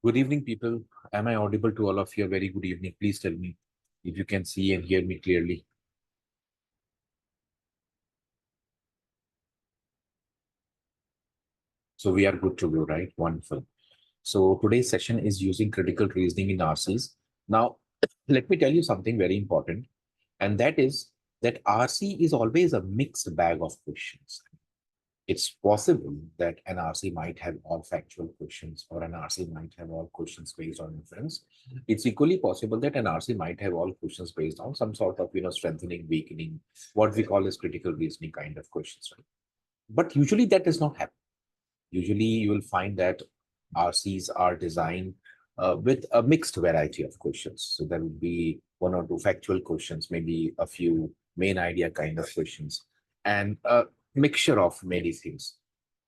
Good evening, people. Am I audible to all of you? Very good evening. Please tell me if you can see and hear me clearly. So we are good to go, right? Wonderful. So today's session is using critical reasoning in RCs. Now, let me tell you something very important, and that is that RC is always a mixed bag of questions. It's possible that an RC might have all factual questions, or an RC might have all questions based on inference. It's equally possible that an RC might have all questions based on some sort of, strengthening, weakening, what we call as critical reasoning kind of questions, right? But usually that does not happen. Usually you will find that RCs are designed with a mixed variety of questions. So there will be one or two factual questions, maybe a few main idea kind of questions, and a mixture of many things.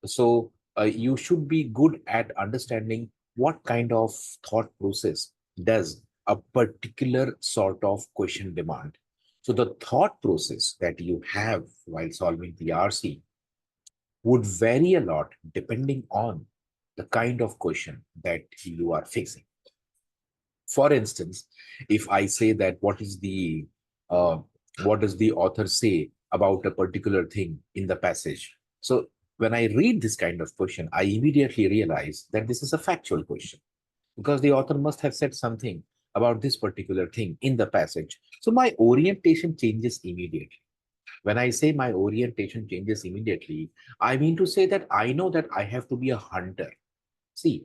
So you should be good at understanding what kind of thought process does a particular sort of question demand. So the thought process that you have while solving the RC would vary a lot depending on the kind of question that you are facing. For instance, if I say that uh, what does the author say about a particular thing in the passage? So when I read this kind of question, I immediately realize that this is a factual question because the author must have said something about this particular thing in the passage. So my orientation changes immediately. When I say my orientation changes immediately, I mean to say that I know that I have to be a hunter. See,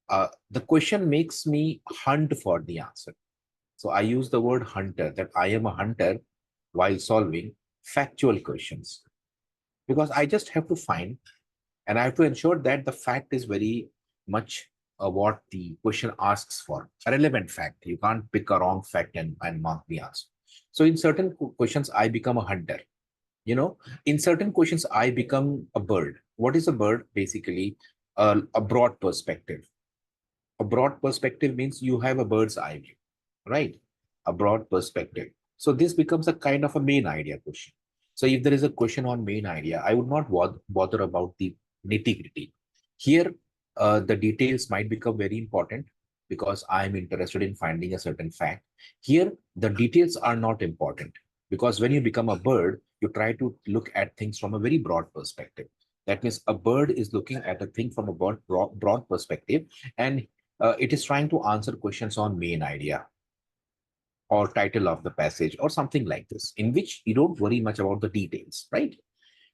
the question makes me hunt for the answer. So I use the word hunter, that I am a hunter while solving factual questions because I just have to find and I have to ensure that the fact is very much what the question asks for, a relevant fact. You can't pick a wrong fact and mark the answer. So in certain questions, I become a hunter. In certain questions, I become a bird. What is a bird? Basically, a broad perspective. A broad perspective means you have a bird's eye view, right? A broad perspective. So this becomes a kind of a main idea question. So if there is a question on main idea, I would not bother about the nitty gritty. Here, the details might become very important because I am interested in finding a certain fact. Here, the details are not important because when you become a bird, you try to look at things from a very broad perspective. That means a bird is looking at a thing from a broad perspective, and it is trying to answer questions on main idea or title of the passage or something like this, in which you don't worry much about the details, right?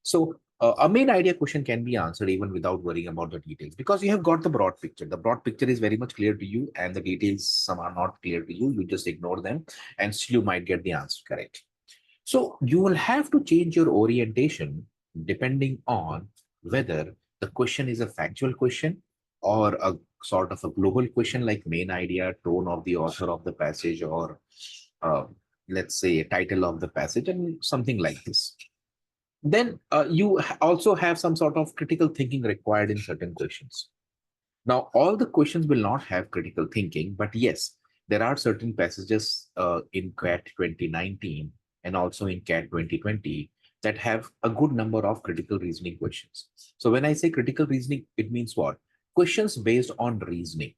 So a main idea question can be answered even without worrying about the details because you have got the broad picture. The broad picture is very much clear to you, and the details, some are not clear to you. You just ignore them, and still you might get the answer correct. So you will have to change your orientation depending on whether the question is a factual question or a sort of a global question like main idea, tone of the author of the passage, or uh, let's say a title of the passage and something like this. Then you also have some sort of critical thinking required in certain questions. Now, all the questions will not have critical thinking, but yes, there are certain passages in CAT 2019 and also in CAT 2020 that have a good number of critical reasoning questions. So when I say critical reasoning, it means what? Questions based on reasoning.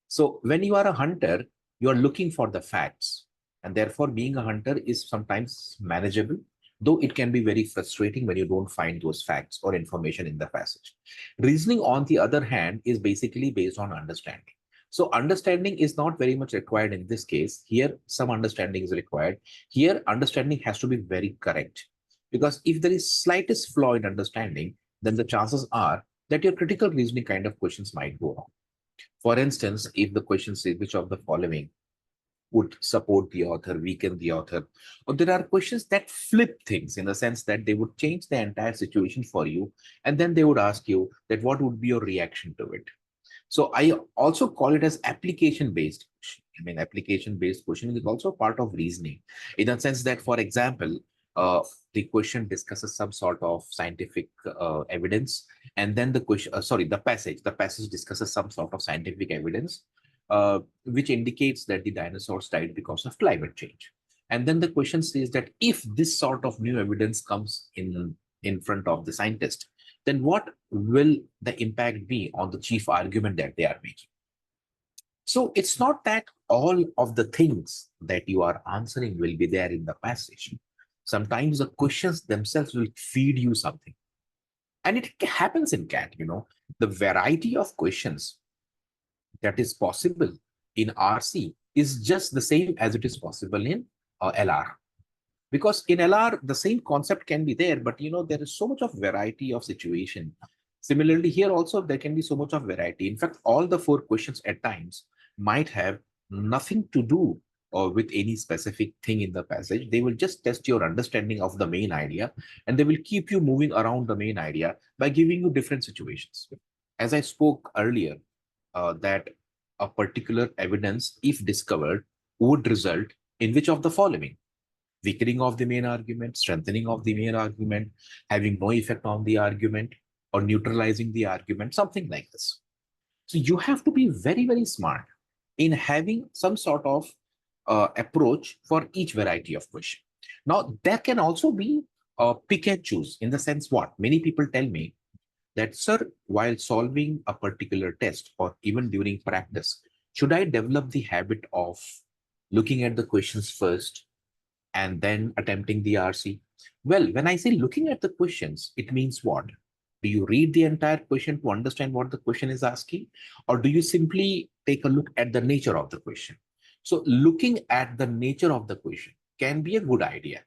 So when you are a hunter, you are looking for the facts, and therefore being a hunter is sometimes manageable, though it can be very frustrating when you don't find those facts or information in the passage. Reasoning, on the other hand, is basically based on understanding. So understanding is not very much required in this case. Here, some understanding is required. Here, understanding has to be very correct. Because if there is slightest flaw in understanding, then the chances are that your critical reasoning kind of questions might go wrong. For instance, if the question says which of the following would support the author, weaken the author, or there are questions that flip things in the sense that they would change the entire situation for you, and then they would ask you that what would be your reaction to it. So I also call it as application based. I mean, application based questioning is also part of reasoning, in the sense that, for example, the question discusses some sort of scientific evidence, and then the passage discusses some sort of scientific evidence, which indicates that the dinosaurs died because of climate change. And then the question says that if this sort of new evidence comes in front of the scientist, then what will the impact be on the chief argument that they are making? So it's not that all of the things that you are answering will be there in the passage. Sometimes the questions themselves will feed you something. And it happens in CAT, the variety of questions that is possible in RC is just the same as it is possible in LR. Because in LR, the same concept can be there, but there is so much of variety of situation. Similarly, here also there can be so much of variety. In fact, all the four questions at times might have nothing to do or with any specific thing in the passage. They will just test your understanding of the main idea, and they will keep you moving around the main idea by giving you different situations. As I spoke earlier, that a particular evidence, if discovered, would result in which of the following: weakening of the main argument, strengthening of the main argument, having no effect on the argument, or neutralizing the argument, something like this. So you have to be very, very smart in having some sort of approach for each variety of question. Now, there can also be pick and choose, in the sense what? Many people tell me that, sir, while solving a particular test or even during practice, should I develop the habit of looking at the questions first and then attempting the RC? Well, when I say looking at the questions, it means what? Do you read the entire question to understand what the question is asking? Or do you simply take a look at the nature of the question? So looking at the nature of the question can be a good idea.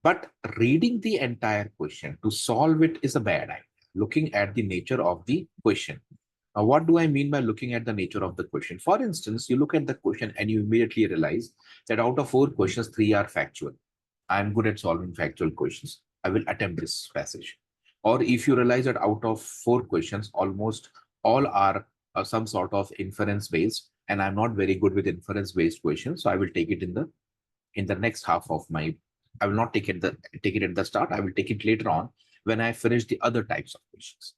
But reading the entire question to solve it is a bad idea. Looking at the nature of the question. Now, what do I mean by looking at the nature of the question? For instance, you look at the question and you immediately realize that out of four questions, three are factual. I'm good at solving factual questions. I will attempt this passage. Or if you realize that out of four questions, almost all are some sort of inference based, and I'm not very good with inference based questions, so I will take it in the next half of my. I will not take it at the start. I will take it later on when I finish the other types of questions.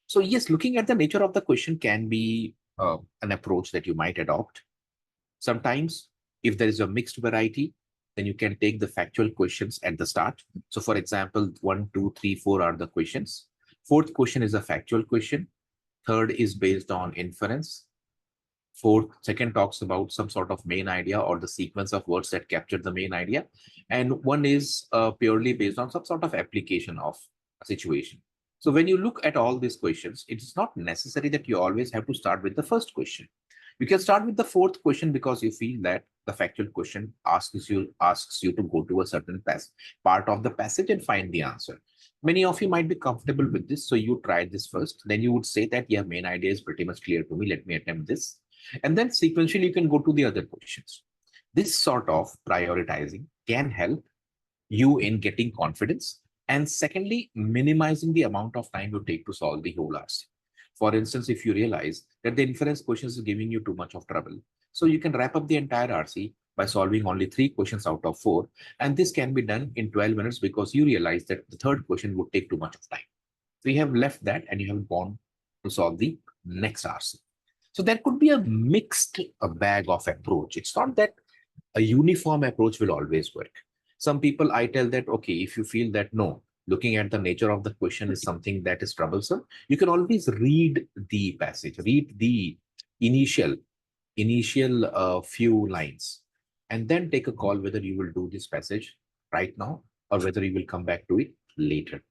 So yes, looking at the nature of the question can be an approach that you might adopt. Sometimes, if there is a mixed variety, then you can take the factual questions at the start. So for example, 1, 2, 3, 4 are the questions. Fourth question is a factual question. Third is based on inference. Second talks about some sort of main idea or the sequence of words that capture the main idea. And one is purely based on some sort of application of a situation. So when you look at all these questions, it is not necessary that you always have to start with the first question. You can start with the fourth question because you feel that the factual question asks you to go to a certain part of the passage and find the answer. Many of you might be comfortable with this, so you try this first. Then you would say that, yeah, main idea is pretty much clear to me. Let me attempt this. And then sequentially, you can go to the other questions. This sort of prioritizing can help you in getting confidence. And secondly, minimizing the amount of time you take to solve the whole RC. For instance, if you realize that the inference questions is giving you too much of trouble, so you can wrap up the entire RC by solving only 3 questions out of 4. And this can be done in 12 minutes because you realize that the third question would take too much of time. So you have left that and you have gone to solve the next RC. So there could be a mixed bag of approach. It's not that a uniform approach will always work. Some people I tell that, okay, if you feel that no, looking at the nature of the question is something that is troublesome, you can always read the passage, read the initial few lines, and then take a call whether you will do this passage right now or whether you will come back to it later.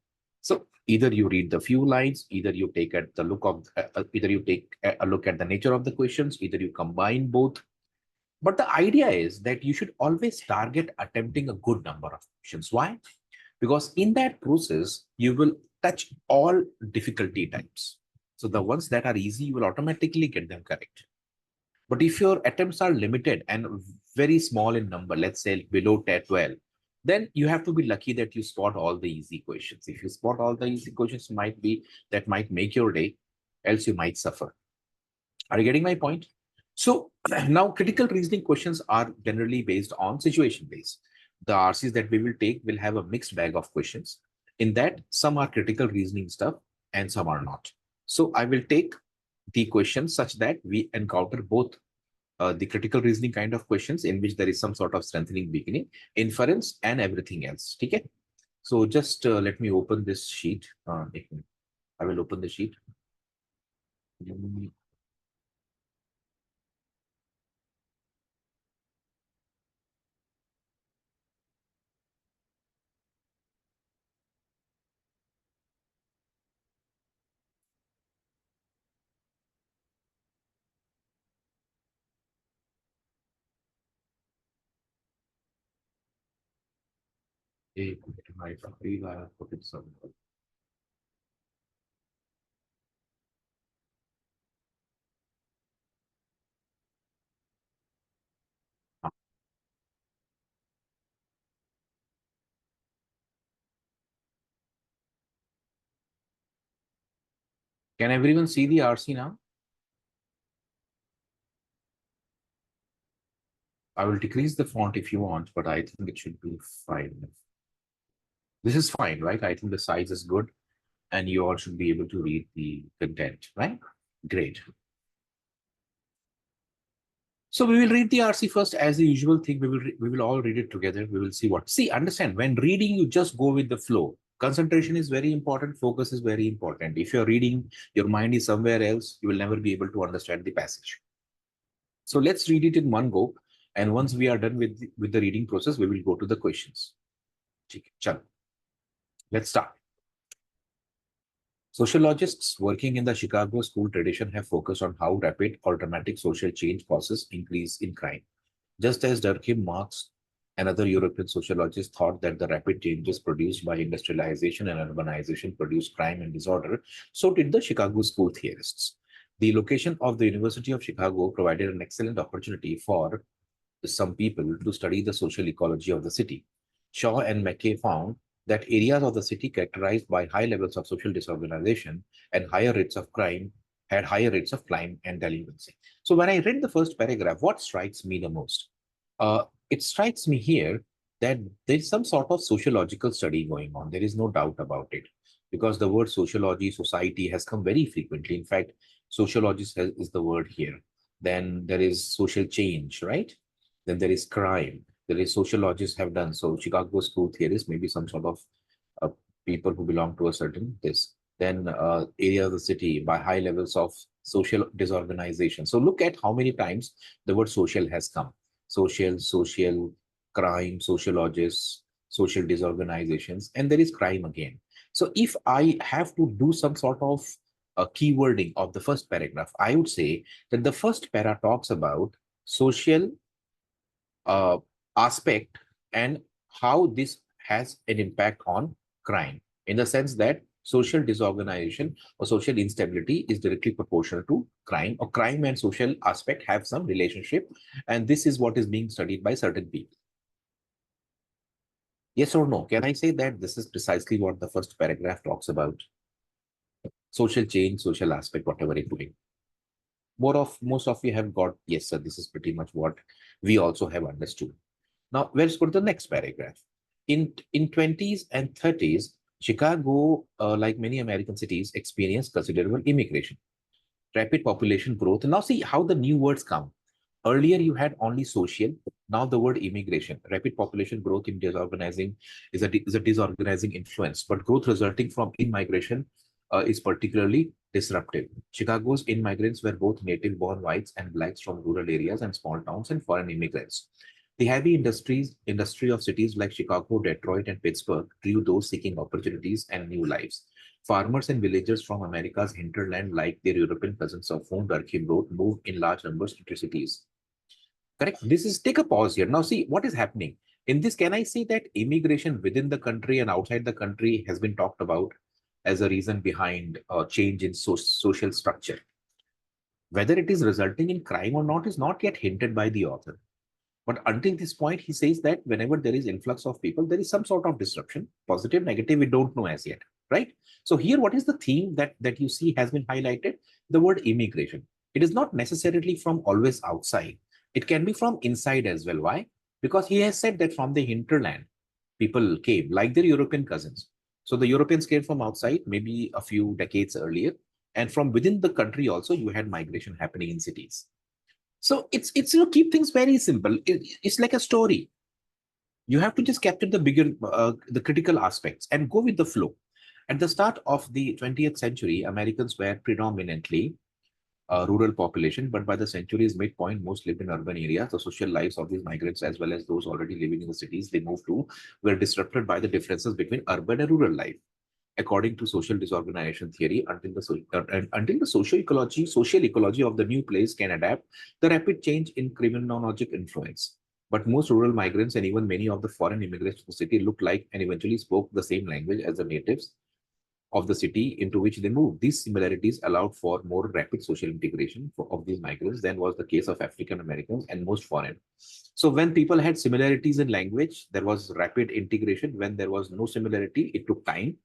So either you read the few lines, either you take at the look of, either you take a look at the nature of the questions, either you combine both. But the idea is that you should always target attempting a good number of questions. Why? Because in that process, you will touch all difficulty types. So the ones that are easy, you will automatically get them correct. But if your attempts are limited and very small in number, let's say below 10, 12, then you have to be lucky that you spot all the easy questions. If you spot all the easy questions, that might make your day, else you might suffer. Are you getting my point? So now critical reasoning questions are generally based on situation based. The RCs that we will take will have a mixed bag of questions. In that, some are critical reasoning stuff and some are not. So I will take the questions such that we encounter both the critical reasoning kind of questions in which there is some sort of strengthening, weakening, inference, and everything else. Okay. So just let me open this sheet. I will open the sheet. My feel I have put it somewhere. Can everyone see the RC now? I will decrease the font if you want, but I think it should be fine. This is fine, right? I think the size is good and you all should be able to read the content, right? Great. So we will read the RC first as the usual thing. We will all read it together. We will see what. See, understand, when reading, you just go with the flow. Concentration is very important. Focus is very important. If you're reading, your mind is somewhere else, you will never be able to understand the passage. So let's read it in one go. And once we are done with the reading process, we will go to the questions. Chalo. Let's start. Sociologists working in the Chicago school tradition have focused on how rapid or dramatic social change causes increase in crime. Just as Durkheim, Marx, and other European sociologists thought that the rapid changes produced by industrialization and urbanization produced crime and disorder, so did the Chicago school theorists. The location of the University of Chicago provided an excellent opportunity for some people to study the social ecology of the city. Shaw and Mackay found that areas of the city characterized by high levels of social disorganization and higher rates of crime had higher rates of crime and delinquency. So when I read the first paragraph, what strikes me the most? It strikes me here that there's some sort of sociological study going on. There is no doubt about it, because the word sociology, society has come very frequently. In fact, sociologist is the word here. Then there is social change, right? Then there is crime. There is sociologists have done so. Chicago school theorists, maybe some sort of uh, people who belong to a certain this. Then area of the city by high levels of social disorganization. So look at how many times the word social has come. Social, crime, sociologists, social disorganizations, and there is crime again. So if I have to do some sort of a keywording of the first paragraph, I would say that the first para talks about social uh, aspect and how this has an impact on crime, in the sense that social disorganization or social instability is directly proportional to crime, or crime and social aspect have some relationship, and this is what is being studied by certain people. Yes or no? Can I say that this is precisely what the first paragraph talks about? Social change, social aspect, whatever it may be. Most of you have got, yes, sir, this is pretty much what we also have understood. Now, let's go to the next paragraph. In 20s and 30s, Chicago, like many American cities, experienced considerable immigration, rapid population growth. Now, see how the new words come. Earlier, you had only social. Now, the word immigration, rapid population growth in disorganizing is a disorganizing influence, but growth resulting from immigration is particularly disruptive. Chicago's immigrants were both native-born whites and blacks from rural areas and small towns and foreign immigrants. The heavy industry of cities like Chicago, Detroit, and Pittsburgh drew those seeking opportunities and new lives. Farmers and villagers from America's hinterland, like their European cousins of whom Durkheim wrote, moved in large numbers into cities. Correct? This is, take a pause here. Now, see what is happening. In this, can I say that immigration within the country and outside the country has been talked about as a reason behind change in social structure? Whether it is resulting in crime or not is not yet hinted by the author. But until this point, he says that whenever there is influx of people, there is some sort of disruption, positive, negative, we don't know as yet, right? So here, what is the theme that you see has been highlighted? The word immigration. It is not necessarily from always outside. It can be from inside as well. Why? Because he has said that from the hinterland, people came like their European cousins. So the Europeans came from outside, maybe a few decades earlier. And from within the country also, you had migration happening in cities. So it's keep things very simple. It's like a story. You have to just capture the bigger the critical aspects and go with the flow. At the start of the 20th century, Americans were predominantly a rural population, but by the century's midpoint, most lived in urban areas. The social lives of these migrants, as well as those already living in the cities they moved to, were disrupted by the differences between urban and rural life. According to social disorganization theory, until the social ecology of the new place can adapt the rapid change in criminologic influence. But most rural migrants and even many of the foreign immigrants to the city looked like and eventually spoke the same language as the natives of the city into which they moved. These similarities allowed for more rapid social integration of these migrants than was the case of African Americans and most foreign. So when people had similarities in language, there was rapid integration. When there was no similarity, it took time.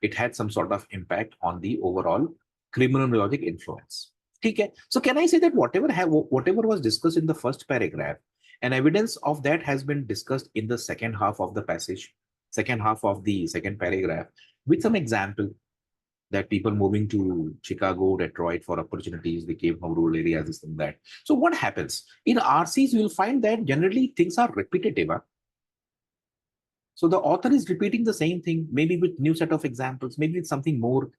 It had some sort of impact on the overall criminologic influence. Okay. So can I say that whatever was discussed in the first paragraph, and evidence of that has been discussed in the second half of the passage, second half of the second paragraph, with some example that people moving to Chicago, Detroit for opportunities, they came from rural areas, this and that. So what happens? In RCs, you'll find that generally things are repetitive. So the author is repeating the same thing, maybe with new set of examples, maybe with something more.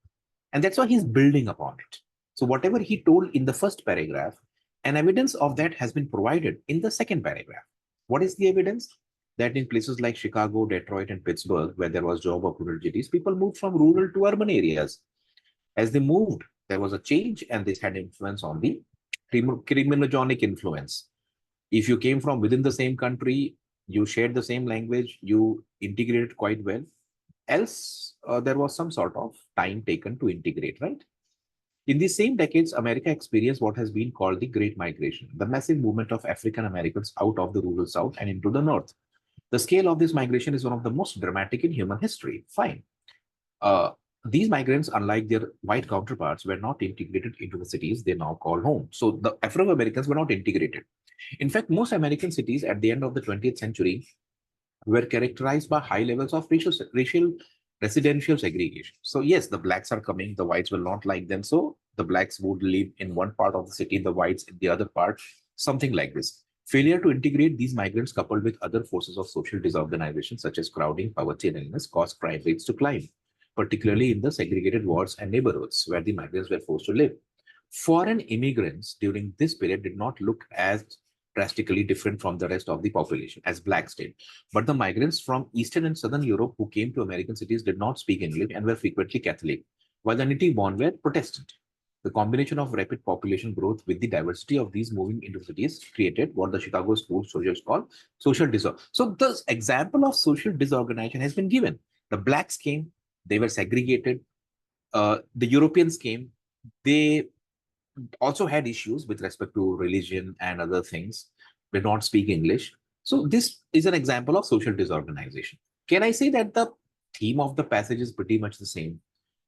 And that's why he's building upon it. So whatever he told in the first paragraph, an evidence of that has been provided in the second paragraph. What is the evidence? That in places like Chicago, Detroit, and Pittsburgh, where there was job opportunities, people moved from rural to urban areas. As they moved, there was a change, and this had influence on the criminogenic influence. If you came from within the same country, you shared the same language, you integrated quite well. Else, there was some sort of time taken to integrate, right? In these same decades, America experienced what has been called the Great Migration, the massive movement of African Americans out of the rural South and into the North. The scale of this migration is one of the most dramatic in human history. Fine. Uh, these migrants, unlike their white counterparts, were not integrated into the cities they now call home. So the Afro Americans were not integrated. In fact, most American cities at the end of the 20th century were characterized by high levels of racial residential segregation. So yes, the blacks are coming, the whites will not like them. So the blacks would live in one part of the city, the whites in the other part, something like this. Failure to integrate these migrants coupled with other forces of social disorganization such as crowding, poverty, and illness caused crime rates to climb, particularly in the segregated wards and neighborhoods where the migrants were forced to live. Foreign immigrants during this period did not look as drastically different from the rest of the population as blacks did. But the migrants from Eastern and Southern Europe who came to American cities did not speak English and were frequently Catholic, while the native born were Protestant. The combination of rapid population growth with the diversity of these moving into cities created what the Chicago school socials call social disorder. So the example of social disorganization has been given. The blacks came, they were segregated. The Europeans came, they also had issues with respect to religion and other things, did not speak English. So this is an example of social disorganization. Can I say that the theme of the passage is pretty much the same?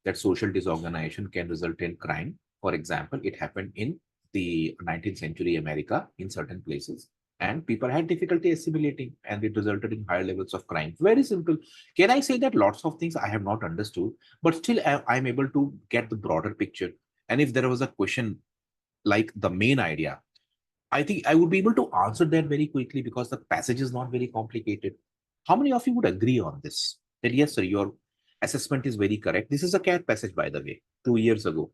That social disorganization can result in crime. For example, it happened in the 19th century America in certain places, and people had difficulty assimilating, and it resulted in higher levels of crime. Very simple. Can I say that lots of things I have not understood, but still I'm able to get the broader picture? And if there was a question like the main idea, I think I would be able to answer that very quickly because the passage is not very complicated. How many of you would agree on this? That yes, sir, your assessment is very correct. This is a cat passage, by the way, 2 years ago.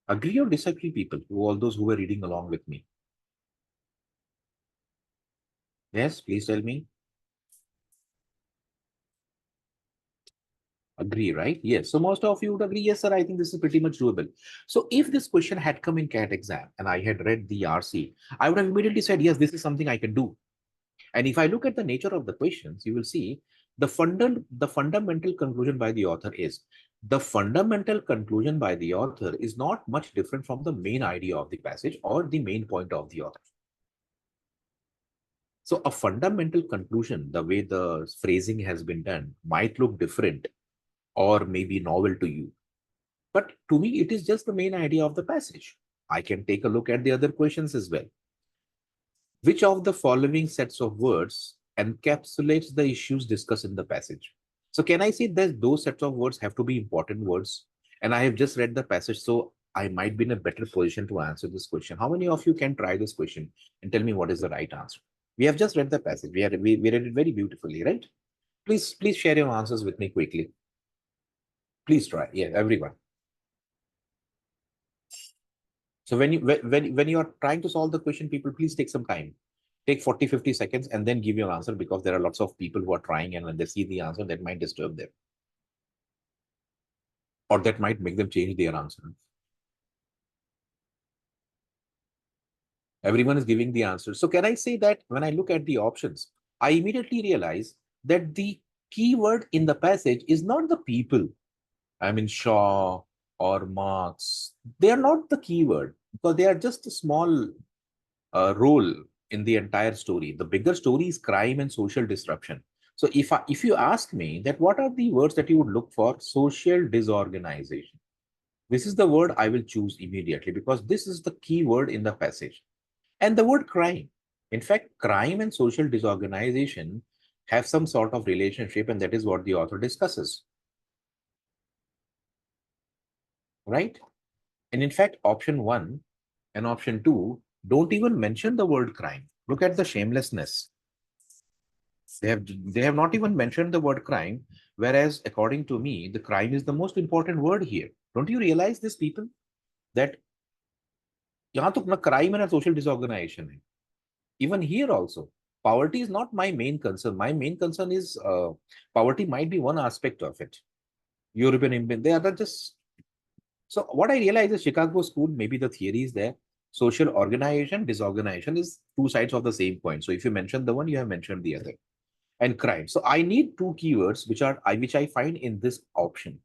Agree or disagree, people, all those who were reading along with me? Yes, please tell me. Agree, right? Yes. So most of you would agree, yes, sir, I think this is pretty much doable. So if this question had come in CAT exam and I had read the RC, I would have immediately said, yes, this is something I can do. And if I look at the nature of the questions, you will see the fundamental conclusion by the author is the fundamental conclusion by the author is not much different from the main idea of the passage or the main point of the author. So a fundamental conclusion, the way the phrasing has been done, might look different or maybe novel to you. But to me, it is just the main idea of the passage. I can take a look at the other questions as well. Which of the following sets of words encapsulates the issues discussed in the passage? So can I say that those sets of words have to be important words? And I have just read the passage, so I might be in a better position to answer this question. How many of you can try this question and tell me what is the right answer? We have just read the passage. We read it very beautifully, right? Please share your answers with me quickly. Please try. Yeah, everyone. So when you are trying to solve the question, people, please take some time. Take 40-50 seconds and then give your answer, because there are lots of people who are trying, and when they see the answer, that might disturb them. Or that might make them change their answer. Everyone is giving the answer. So can I say that when I look at the options, I immediately realize that the keyword in the passage is not the people. I mean, Shaw or Marx. They are not the keyword because they are just a small role in the entire story. The bigger story is crime and social disruption. So if you ask me that what are the words that you would look for, social disorganization. This is the word I will choose immediately because this is the key word in the passage. And the word crime. In fact, crime and social disorganization have some sort of relationship, and that is what the author discusses, right? And in fact, option one and option two don't even mention the word crime. Look at the shamelessness. They have not even mentioned the word crime, whereas according to me, the crime is the most important word here. Don't you realize this, people? That यहाँ तो अपना crime and social disorganization है. Even here also, poverty is not my main concern. My main concern is poverty might be one aspect of it. European Union, they are just. So what I realize is Chicago school, maybe the theory is there. Social organization, disorganization is two sides of the same coin. So if you mention the one, you have mentioned the other. And crime. So I need two keywords which I find in this option.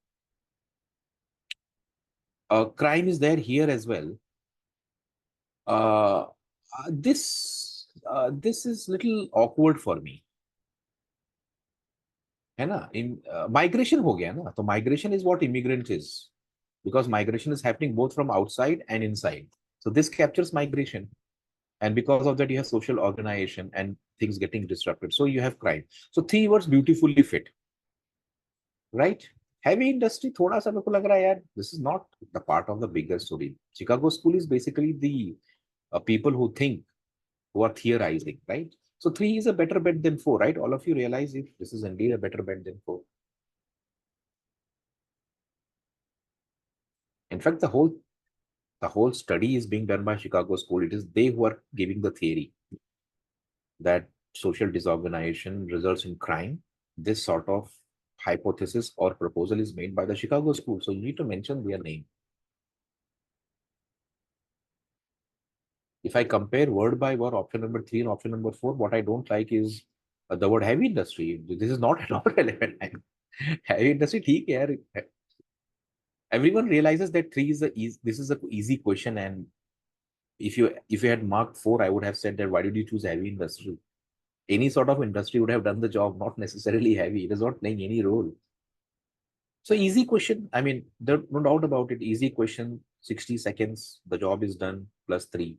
Crime is there here as well. Uh, this is little awkward for me. है ना इन migration हो गया ना तो migration is what immigrant is because migration is happening both from outside and inside, so this captures migration, and because of that you have social organization and things getting disrupted, so you have crime. So three words beautifully fit, right? Heavy industry thoda sa मेरे को लग रहा है यार, this is not the part of the bigger story. Chicago school is basically the people who think, who are theorizing, right? So three is a better bet than four, right? All of you realize if this is indeed a better bet than four. In fact, the whole study is being done by Chicago School. It is they who are giving the theory that social disorganization results in crime. This sort of hypothesis or proposal is made by the Chicago School. So you need to mention their name. If I compare word by word, option number three and option number four, what I don't like is the word heavy industry. This is not at all relevant. Heavy industry, ठीक है यार. Everyone realizes that three is this is a easy question, and if you had marked four, I would have said that why did you choose heavy industry? Any sort of industry would have done the job, not necessarily heavy. It is not playing any role. So easy question. I mean, there's no doubt about it. Easy question, 60 seconds, the job is done, plus three.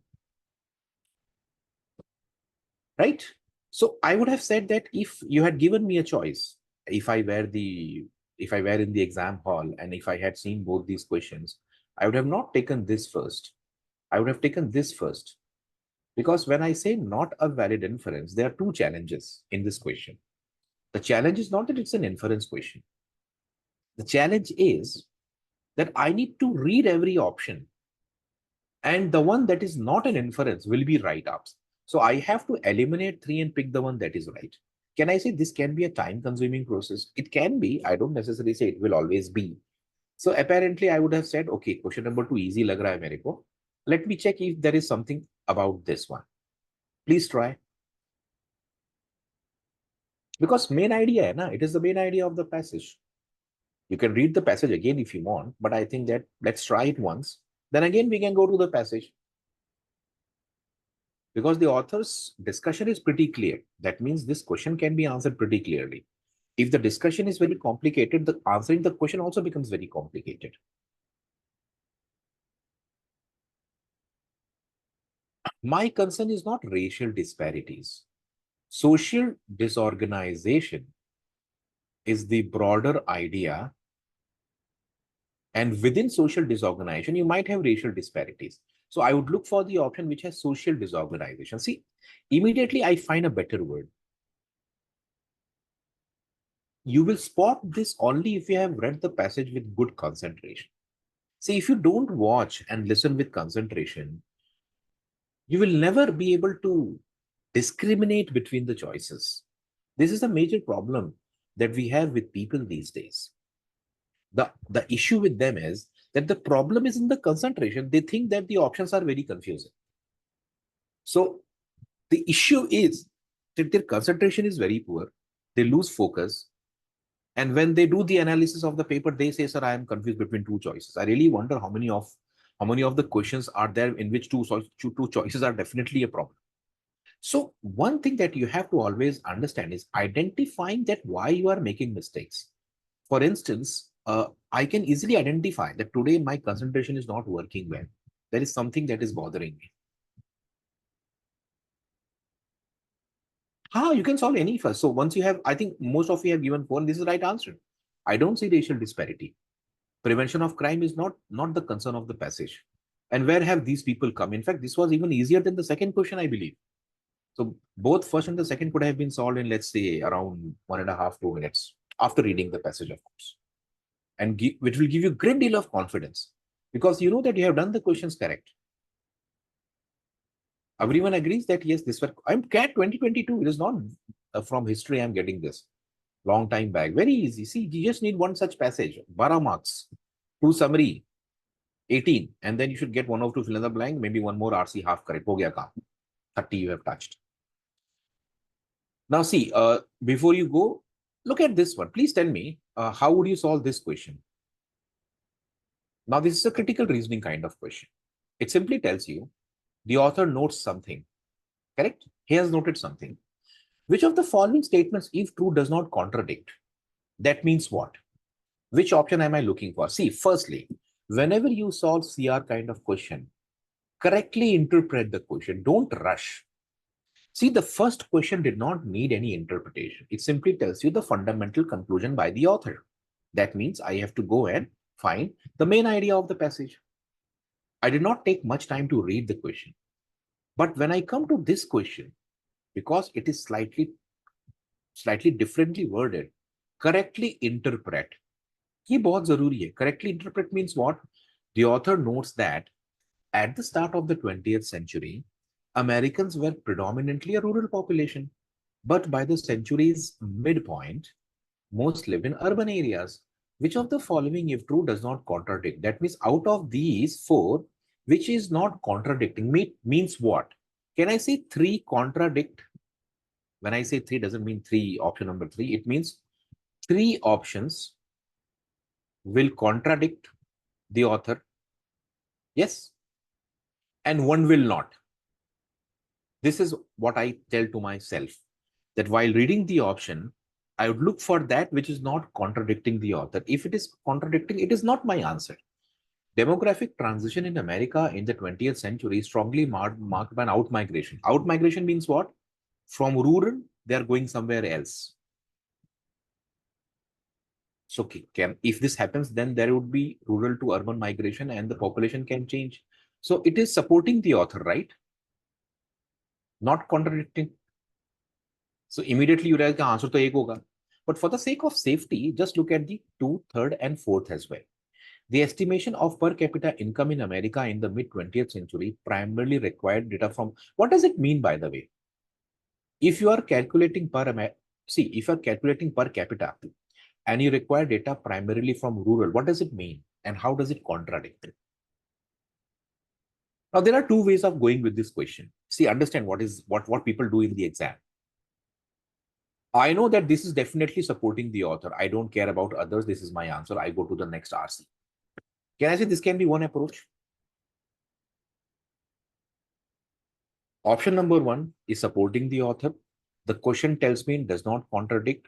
Right? So I would have said that if you had given me a choice, if I were the if I were in the exam hall and if I had seen both these questions, I would have not taken this first. I would have taken this first. Because when I say not a valid inference, there are two challenges in this question. The challenge is not that it's an inference question. The challenge is that I need to read every option, and the one that is not an inference will be right ups. So I have to eliminate three and pick the one that is right. Can I say this can be a time consuming process? It can be. I don't necessarily say it will always be. So apparently I would have said, okay, question number two easy lag raha hai mere ko. Let me check if there is something about this one. Please try. Because main idea hai na, it is the main idea of the passage. You can read the passage again if you want, but I think that let's try it once. Then again, we can go to the passage. Because the author's discussion is pretty clear. That means this question can be answered pretty clearly. If the discussion is very complicated, the answering the question also becomes very complicated. My concern is not racial disparities. Social disorganization is the broader idea, and within social disorganization, you might have racial disparities. So I would look for the option which has social disorganization. See, immediately I find a better word. You will spot this only if you have read the passage with good concentration. See, if you don't watch and listen with concentration, you will never be able to discriminate between the choices. This is a major problem that we have with people these days. The issue with them is that the problem is in the concentration. They think that the options are very confusing. So the issue is that their concentration is very poor. They lose focus. And when they do the analysis of the paper, they say, sir, I am confused between two choices. I really wonder how many of the questions are there in which two choices are definitely a problem. So one thing that you have to always understand is identifying that why you are making mistakes. For instance, I can easily identify that today my concentration is not working well. There is something that is bothering me. You can solve any first. So once you have, I think most of you have given four, and this is the right answer. I don't see racial disparity. Prevention of crime is not the concern of the passage. And where have these people come? In fact, this was even easier than the second question, I believe. So both first and the second could have been solved in, let's say, around 1.5, 2 minutes after reading the passage, of course, and which will give you a great deal of confidence because you know that you have done the questions correct. Everyone agrees that yes, this were I'm CAT 2022. It is not from history. I'm getting this long time back. Very easy. See, you just need one such passage, 12 marks, two summary, 18, and then you should get one or two fill in the blank, maybe one more RC half correct. Ho gaya kaam. 30 you have touched. Now see, before you go, look at this one. Please tell me, how would you solve this question? Now, this is a critical reasoning kind of question. It simply tells you the author notes something, correct? He has noted something. Which of the following statements, if true, does not contradict? That means what? Which option am I looking for? See, firstly, whenever you solve CR kind of question, correctly interpret the question. Don't rush. See, the first question did not need any interpretation. It simply tells you the fundamental conclusion by the author. That means I have to go and find the main idea of the passage. I did not take much time to read the question. But when I come to this question, because it is slightly differently worded, correctly interpret. ये बहुत जरूरी है. Correctly interpret means what? The author notes that at the start of the 20th century, Americans were predominantly a rural population. But by the century's midpoint, most lived in urban areas. Which of the following, if true, does not contradict? That means out of these four, which is not contradicting means what? Can I say three contradict? When I say three, doesn't mean three, option number three. It means three options will contradict the author. Yes. And one will not. This is what I tell to myself, that while reading the option, I would look for that which is not contradicting the author. If it is contradicting, it is not my answer. Demographic transition in America in the 20th century is strongly marked by an outmigration. Outmigration means what? From rural, they are going somewhere else. So if this happens, then there would be rural to urban migration and the population can change. So it is supporting the author, right? Not contradicting. So immediately you realize the answer to ek hoga. But for the sake of safety, just look at the 2, 3rd, and 4th as well. The estimation of per capita income in America in the mid-20th century primarily required data from, what does it mean, by the way? If you are calculating if you are calculating per capita and you require data primarily from rural, what does it mean? And how does it contradict? Now, there are two ways of going with this question. See, understand what people do in the exam. I know that this is definitely supporting the author. I don't care about others. This is my answer. I go to the next RC. Can I say this can be one approach? Option number one is supporting the author. The question tells me it does not contradict.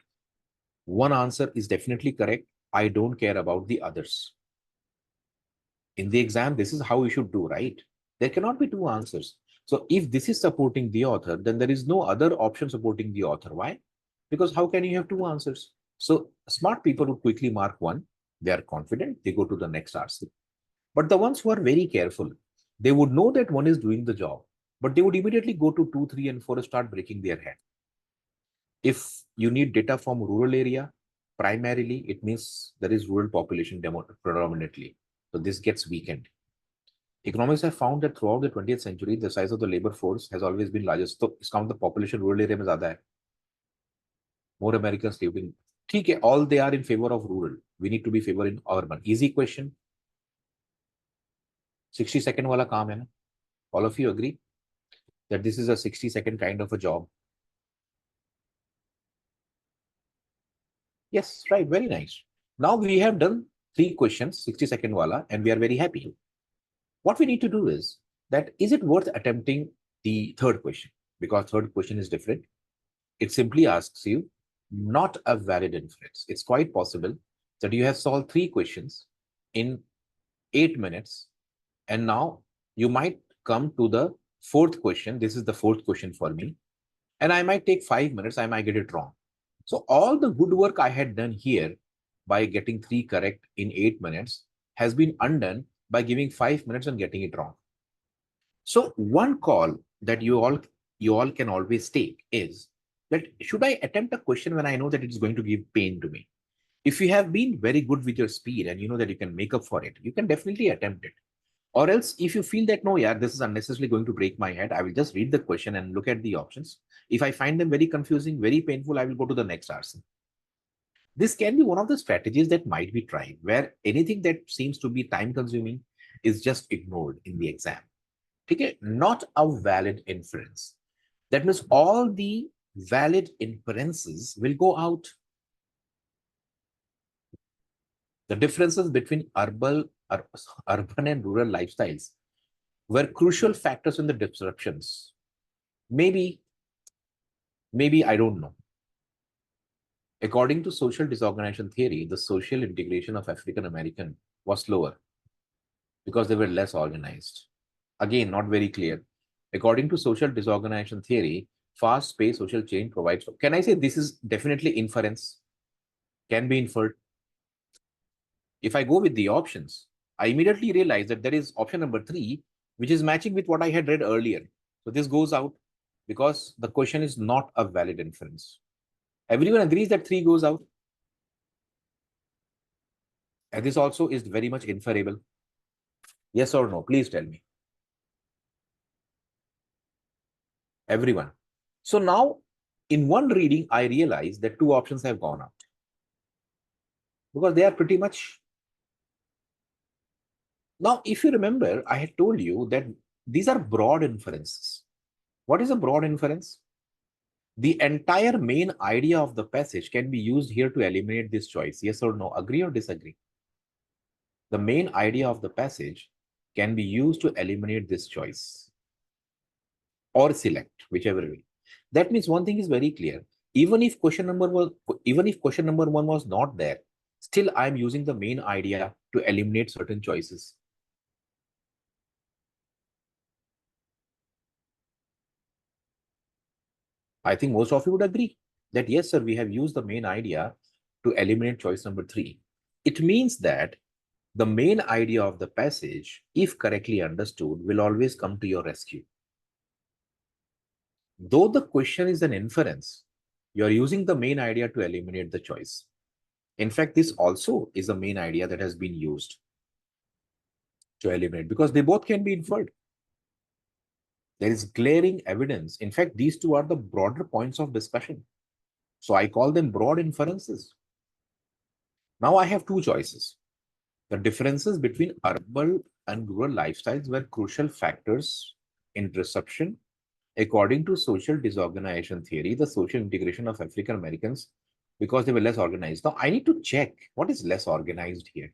One answer is definitely correct. I don't care about the others. In the exam, this is how you should do, right? There cannot be two answers. So if this is supporting the author, then there is no other option supporting the author. Why? Because how can you have two answers? So smart people would quickly mark one. They are confident. They go to the next RC. But the ones who are very careful, they would know that one is doing the job, but they would immediately go to 2, 3, and 4 and start breaking their head. If you need data from rural area, primarily, it means there is rural population predominantly. So this gets weakened. Economics have found that throughout the 20th century, the size of the labor force has always been largest. So इसका मतलब population rural area में ज़्यादा है. More Americans live in. ठीक है, all they are in favor of rural. We need to be favor in urban. Easy question. 60-second वाला काम है ना. All of you agree? that this is a 60-second kind of a job? Yes, right. Very nice. Now we have done 3 questions, 60-second wala, and we are very happy. What we need to do is it worth attempting the third question? Because third question is different. It simply asks you not a valid inference. It's quite possible that you have solved 3 questions in 8 minutes, and now you might come to the fourth question. This is the fourth question for me, and I might take 5 minutes. I might get it wrong. So all the good work I had done here by getting 3 correct in 8 minutes has been undone by giving 5 minutes and getting it wrong. So one call that you all can always take is that should I attempt a question when I know that it is going to give pain to me? If you have been very good with your speed and you know that you can make up for it, you can definitely attempt it. Or else, if you feel that no, yeah, this is unnecessarily going to break my head, I will just read the question and look at the options. If I find them very confusing, very painful, I will go to the next RC. This can be one of the strategies that might be tried, where anything that seems to be time consuming is just ignored in the exam. Okay, not a valid inference. That means all the valid inferences will go out. The differences between urban and rural lifestyles were crucial factors in the disruptions. Maybe, I don't know. According to social disorganization theory, the social integration of African American was slower because they were less organized. Again, not very clear. According to social disorganization theory, fast-paced social change provides. Can I say this is definitely inference? Can be inferred. If I go with the options, I immediately realize that there is option number 3, which is matching with what I had read earlier. So this goes out because the question is not a valid inference. Everyone agrees that 3 goes out. And this also is very much inferable. Yes or no? Please tell me. Everyone. So now, in one reading, I realize that 2 options have gone out. Because they are pretty much. Now, if you remember, I had told you that these are broad inferences. What is a broad inference? The entire main idea of the passage can be used here to eliminate this choice. Yes or no? Agree or disagree? The main idea of the passage can be used to eliminate this choice or select, whichever way. That means one thing is very clear. Even if question number 1 was not there, still I am using the main idea to eliminate certain choices. I think most of you would agree that yes, sir, we have used the main idea to eliminate choice number 3. It means that the main idea of the passage, if correctly understood, will always come to your rescue. Though the question is an inference, you are using the main idea to eliminate the choice. In fact, this also is a main idea that has been used to eliminate because they both can be inferred. There is glaring evidence. In fact, these two are the broader points of discussion. So I call them broad inferences. Now I have 2 choices. The differences between urban and rural lifestyles were crucial factors in reception. According to social disorganization theory, the social integration of African Americans because they were less organized. Now I need to check what is less organized here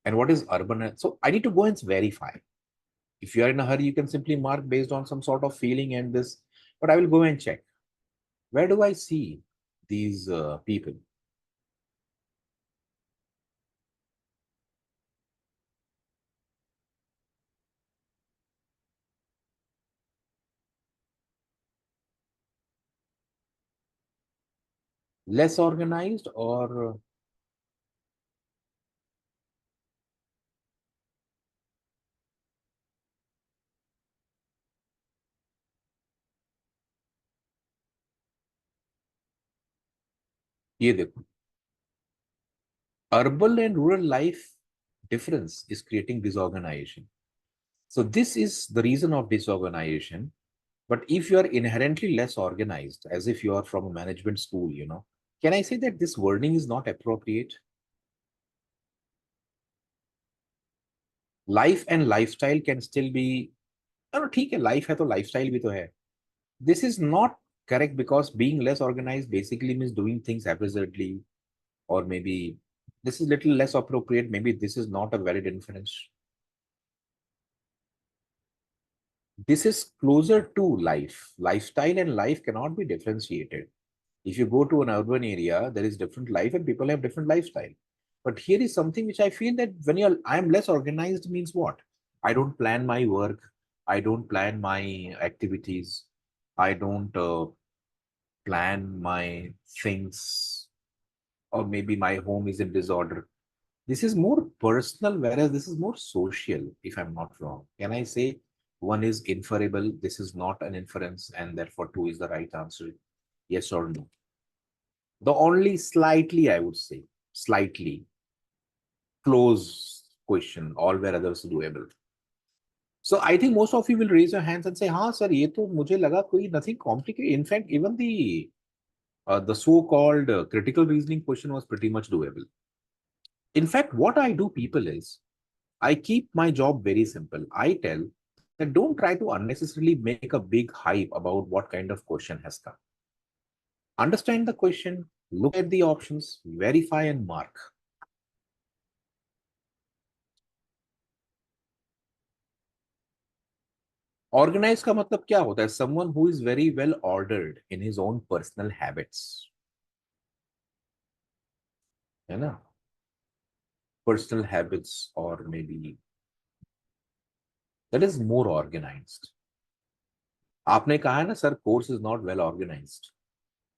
and what is urban. So I need to go and verify. If you are in a hurry, you can simply mark based on some sort of feeling and this, but I will go and check. Where do I see these people? Less organized or ये देखो, urban and rural life difference is creating disorganization. So this is the reason of disorganization. But if you are inherently less organized, as if you are from a management school, can I say that this wording is not appropriate? Life and lifestyle can still be चलो ठीक है, life है तो lifestyle भी तो है. This is not correct because being less organized basically means doing things haphazardly, or maybe this is little less appropriate. Maybe this is not a valid inference. This is closer to life. Lifestyle and life cannot be differentiated. If you go to an urban area, there is different life and people have different lifestyle. But here is something which I feel that when you're I'm less organized means what? I don't plan my work. I don't plan my activities. I don't plan my things, or maybe my home is in disorder. This is more personal, whereas this is more social, if I'm not wrong. Can I say one is inferable? This is not an inference, and therefore two is the right answer. Yes or no? The only slightly, I would say, slightly close question, all where others doable. So I think most of you will raise your hands and say, "हाँ sir, ये तो मुझे लगा कोई nothing complicated." In fact, even the so-called critical reasoning question was pretty much doable. In fact, what I do, people, is I keep my job very simple. I tell that don't try to unnecessarily make a big hype about what kind of question has come. Understand the question, look at the options, verify and mark. Organize का मतलब क्या होता है? Someone who is very well ordered in his own personal habits. है ना? Personal habits, or maybe that is more organized. आपने कहा है ना sir, course is not well organized.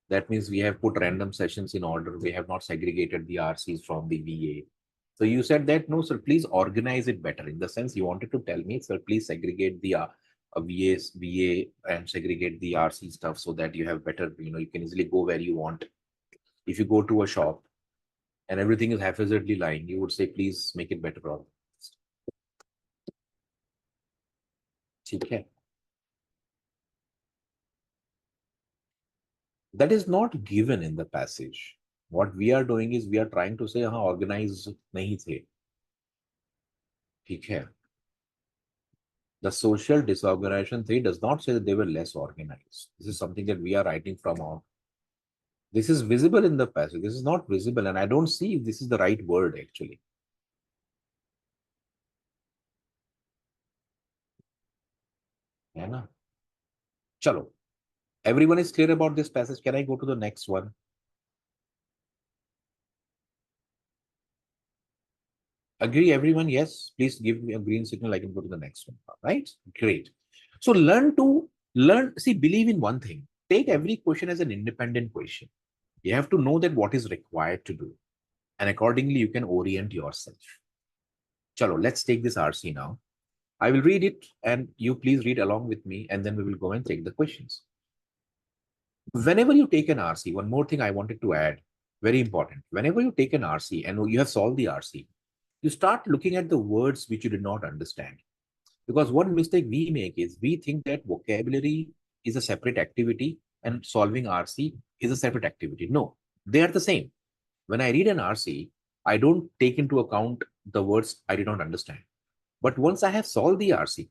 That means we have put random sessions in order. We have not segregated the RCs from the VA. So you said that, no, sir, please organize it better. In the sense you wanted to tell me, sir, please segregate the VA and segregate the RC stuff so that you have better, you can easily go where you want. If you go to a shop and everything is haphazardly lying, you would say, please make it better. Okay. That is not given in the passage. What we are doing is we are trying to say, हाँ organize नहीं थे. ठीक है. The social disorganization theory does not say that they were less organized. This is something that we are writing from our. This is visible in the passage. This is not visible, and I don't see if this is the right word actually. है ना? Chalo. Everyone is clear about this passage. Can I go to the next one? Agree, everyone? Yes. Please give me a green signal. I can go to the next one. Right? Great. So learn. See, believe in one thing. Take every question as an independent question. You have to know that what is required to do, and accordingly you can orient yourself. Chalo, let's take this RC now. I will read it and you please read along with me, and then we will go and take the questions. Whenever you take an RC, one more thing I wanted to add, very important. Whenever you take an RC and you have solved the RC, you start looking at the words which you did not understand. Because one mistake we make is we think that vocabulary is a separate activity and solving RC is a separate activity. No, they are the same. When I read an RC, I don't take into account the words I did not understand. But once I have solved the RC,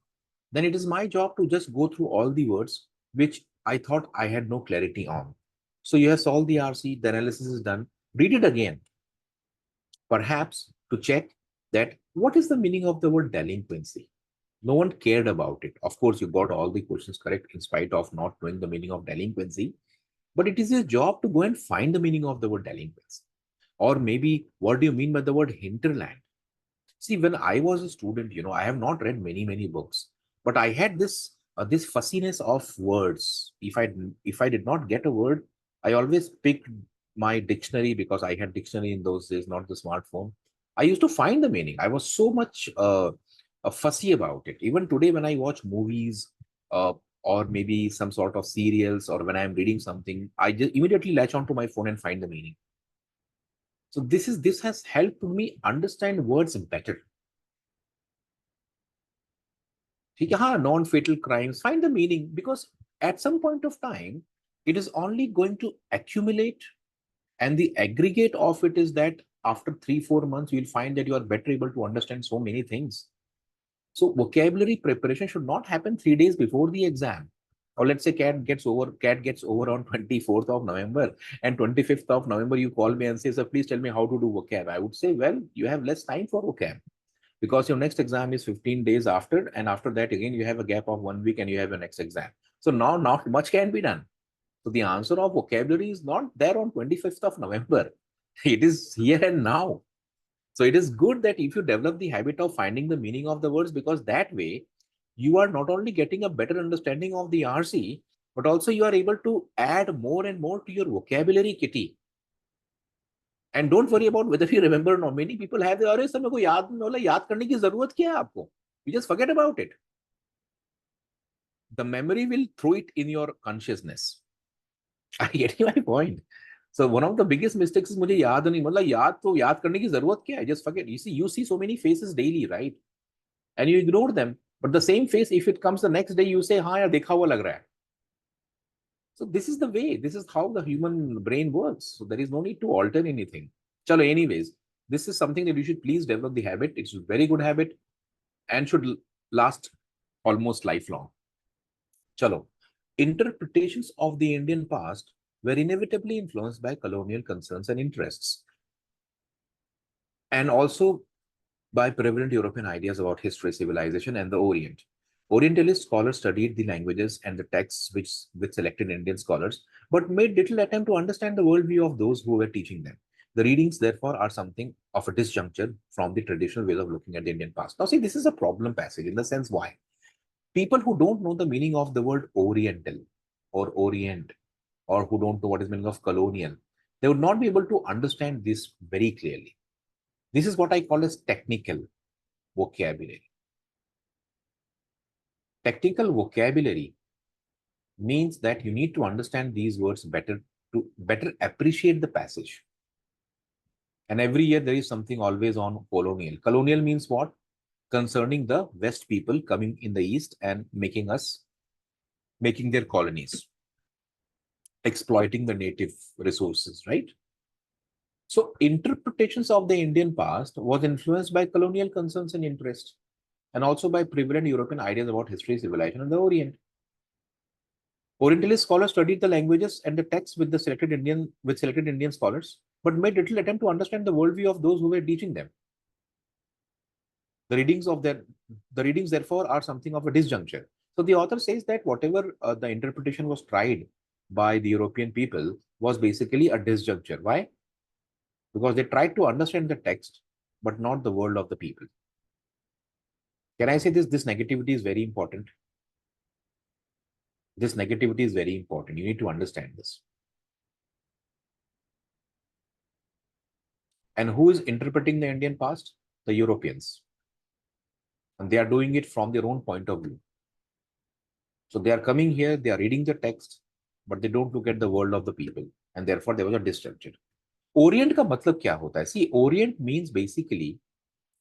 then it is my job to just go through all the words which I thought I had no clarity on. So you have solved the RC, the analysis is done. Read it again, perhaps to check that what is the meaning of the word delinquency. No one cared about it. Of course, you got all the questions correct in spite of not knowing the meaning of delinquency. But it is your job to go and find the meaning of the word delinquency. Or maybe, what do you mean by the word hinterland? See, when I was a student, I have not read many books, but I had this fussiness of words. If I did not get a word, I always picked my dictionary, because I had dictionary in those days, not the smartphone. I used to find the meaning. I was so much fussy about it. Even today, when I watch movies, or maybe some sort of serials, or when I'm reading something, I just immediately latch onto my phone and find the meaning. So this has helped me understand words better. ठीक है, हाँ, non-fatal crimes, find the meaning, because at some point of time it is only going to accumulate, and the aggregate of it is that after 3-4 months you will find that you are better able to understand so many things. So vocabulary preparation should not happen 3 days before the exam. Or let's say cat gets over on 24th of November, and 25th of November you call me and say, sir, please tell me how to do vocab. I would say, well, you have less time for vocab because your next exam is 15 days after, and after that again you have a gap of 1 week and you have your next exam. So now not much can be done. So the answer of vocabulary is not there on 25th of November. It is here and now. So it is good that if you develop the habit of finding the meaning of the words, because that way you are not only getting a better understanding of the RC, but also you are able to add more and more to your vocabulary kitty. And don't worry about whether you remember or not. Many people have the, अरे sir मेरे को याद नहीं होला, याद करने की जरूरत क्या है आपको? You just forget about it. The memory will throw it in your consciousness. Are you getting my point? So one of the biggest mistakes is मुझे याद नहीं, मतलब याद तो याद करने की जरूरत क्या है? Just forget. You see so many faces daily, right? And you ignore them. But the same face, if it comes the next day, you say, हाँ यार देखा हुआ लग रहा है. So this is the way. This is how the human brain works. So there is no need to alter anything. Chalo, anyways, this is something that you should please develop the habit. It's a very good habit and should last almost lifelong. Chalo, interpretations of the Indian past were inevitably influenced by colonial concerns and interests, and also by prevalent European ideas about history, civilization, and the Orient. Orientalist scholars studied the languages and the texts with selected Indian scholars, but made little attempt to understand the worldview of those who were teaching them. The readings, therefore, are something of a disjuncture from the traditional ways of looking at the Indian past. Now, see, this is a problem passage in the sense why? People who don't know the meaning of the word Oriental or Orient, or who don't know what is meaning of colonial, they would not be able to understand this very clearly. This is what I call as technical vocabulary. Technical vocabulary means that you need to understand these words better to better appreciate the passage. And every year there is something always on colonial. Colonial means what? Concerning the West people coming in the East and making their colonies, exploiting the native resources, right? So interpretations of the Indian past was influenced by colonial concerns and interests, and also by prevalent European ideas about history, civilization, and the Orient. Orientalist scholars studied the languages and the texts with selected Indian scholars, but made little attempt to understand the worldview of those who were teaching them. The readings, therefore, are something of a disjuncture. So the author says that whatever the interpretation was tried by the European people was basically a disjuncture. Why? Because they tried to understand the text, but not the world of the people. Can I say this? This negativity is very important. This negativity is very important. You need to understand this. And who is interpreting the Indian past? The Europeans. And they are doing it from their own point of view. So they are coming here, they are reading the text, but they don't look at the world of the people. And therefore, there was a disjuncture. Orient ka matlab kya hota hai? See, Orient means basically,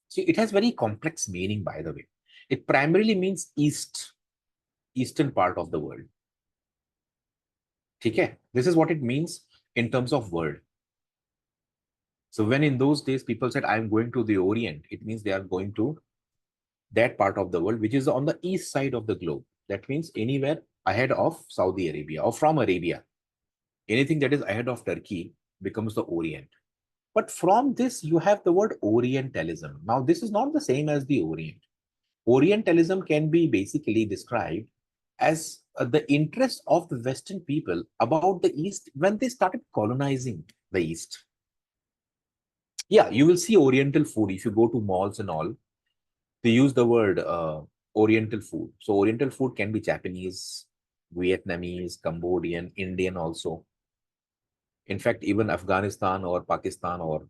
see, it has very complex meaning, by the way. It primarily means eastern part of the world. Okay? This is what it means in terms of world. So when in those days people said, I'm going to the Orient, it means they are going to that part of the world, which is on the east side of the globe. That means anywhere ahead of Saudi Arabia or from Arabia. Anything that is ahead of Turkey becomes the Orient. But from this, you have the word Orientalism. Now, this is not the same as the Orient. Orientalism can be basically described as the interest of the Western people about the East when they started colonizing the East. Yeah, you will see Oriental food if you go to malls and all. They use the word Oriental food. So Oriental food can be Japanese, Vietnamese, Cambodian, Indian also. In fact, even Afghanistan or Pakistan or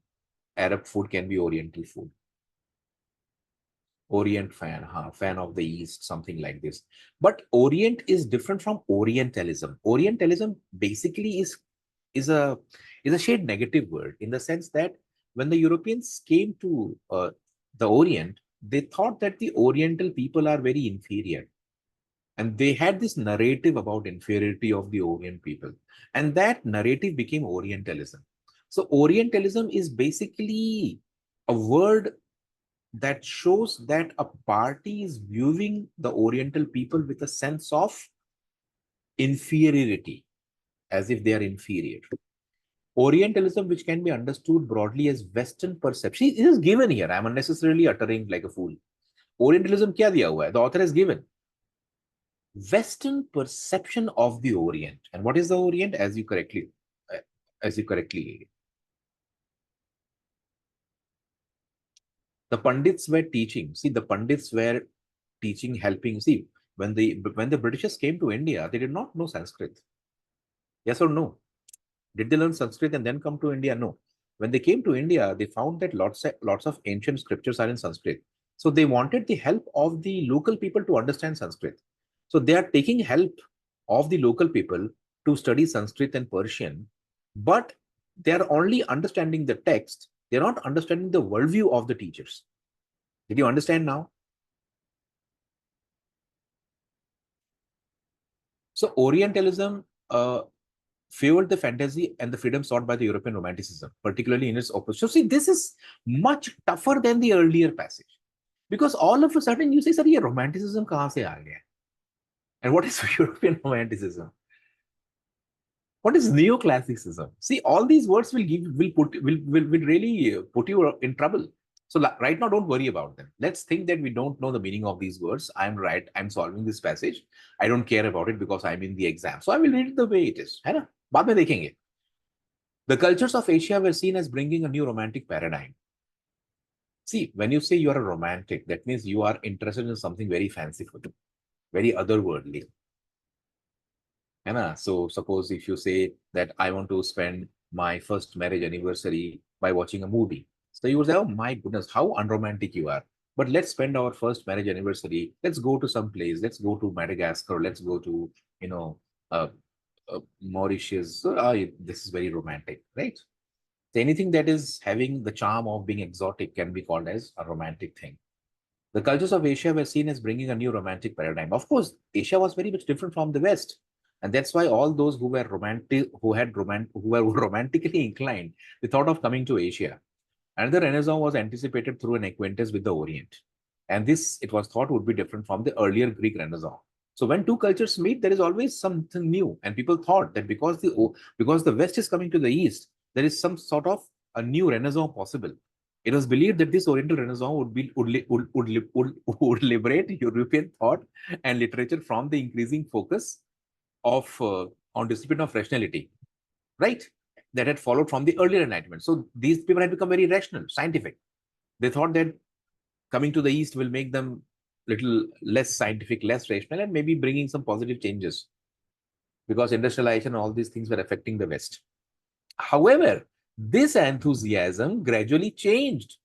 Arab food can be Oriental food. Orient fan, fan of the East, something like this. But Orient is different from Orientalism. Orientalism basically is a shade negative word in the sense that when the Europeans came to the Orient, they thought that the Oriental people are very inferior. And they had this narrative about inferiority of the Orient people. And that narrative became Orientalism. So Orientalism is basically a word that shows that a party is viewing the Oriental people with a sense of inferiority, as if they are inferior. Orientalism, which can be understood broadly as Western perception, it is given here. I'm unnecessarily uttering like a fool. Orientalism kya diya hua hai? The author has given Western perception of the Orient. And what is the Orient? As you correctly, the Pandits were teaching. See, the Pandits were teaching, helping. See, when the Britishers came to India, they did not know Sanskrit. Yes or no? Did they learn Sanskrit and then come to India? No. When they came to India, they found that lots of ancient scriptures are in Sanskrit. So they wanted the help of the local people to understand Sanskrit. So they are taking help of the local people to study Sanskrit and Persian, but they are only understanding the text. They're not understanding the worldview of the teachers. Did you understand now? So Orientalism fueled the fantasy and the freedom sought by the European Romanticism, particularly in its opposition. So see, this is much tougher than the earlier passage. Because all of a sudden you say, sir, ये romanticism कहाँ से आ गया? And what is European romanticism? What is neoclassicism? See, all these words will really put you in trouble. So right now, don't worry about them. Let's think that we don't know the meaning of these words. I'm right. I'm solving this passage. I don't care about it because I'm in the exam. So I will read it the way it is. है ना? बाद में देखेंगे. The cultures of Asia were seen as bringing a new romantic paradigm. See, when you say you are a romantic, that means you are interested in something very fanciful, very otherworldly. So suppose if you say that I want to spend my first marriage anniversary by watching a movie. So you would say, oh my goodness, how unromantic you are. But let's spend our first marriage anniversary. Let's go to some place. Let's go to Madagascar. Let's go to, uh, Mauritius. So, this is very romantic, right? So anything that is having the charm of being exotic can be called as a romantic thing. The cultures of Asia were seen as bringing a new romantic paradigm. Of course, Asia was very much different from the West, and that's why all those who were who were romantically inclined, they thought of coming to Asia. Another Renaissance was anticipated through an acquaintance with the Orient, and this it was thought would be different from the earlier Greek Renaissance. So when two cultures meet, there is always something new, and people thought that because the West is coming to the East, there is some sort of a new Renaissance possible. It was believed that this Oriental Renaissance would liberate European thought and literature from the increasing focus of on discipline of rationality, right? That had followed from the earlier Enlightenment. So these people had become very rational, scientific. They thought that coming to the East will make them little less scientific, less rational, and maybe bringing some positive changes because industrialization and all these things were affecting the West. However, this enthusiasm gradually changed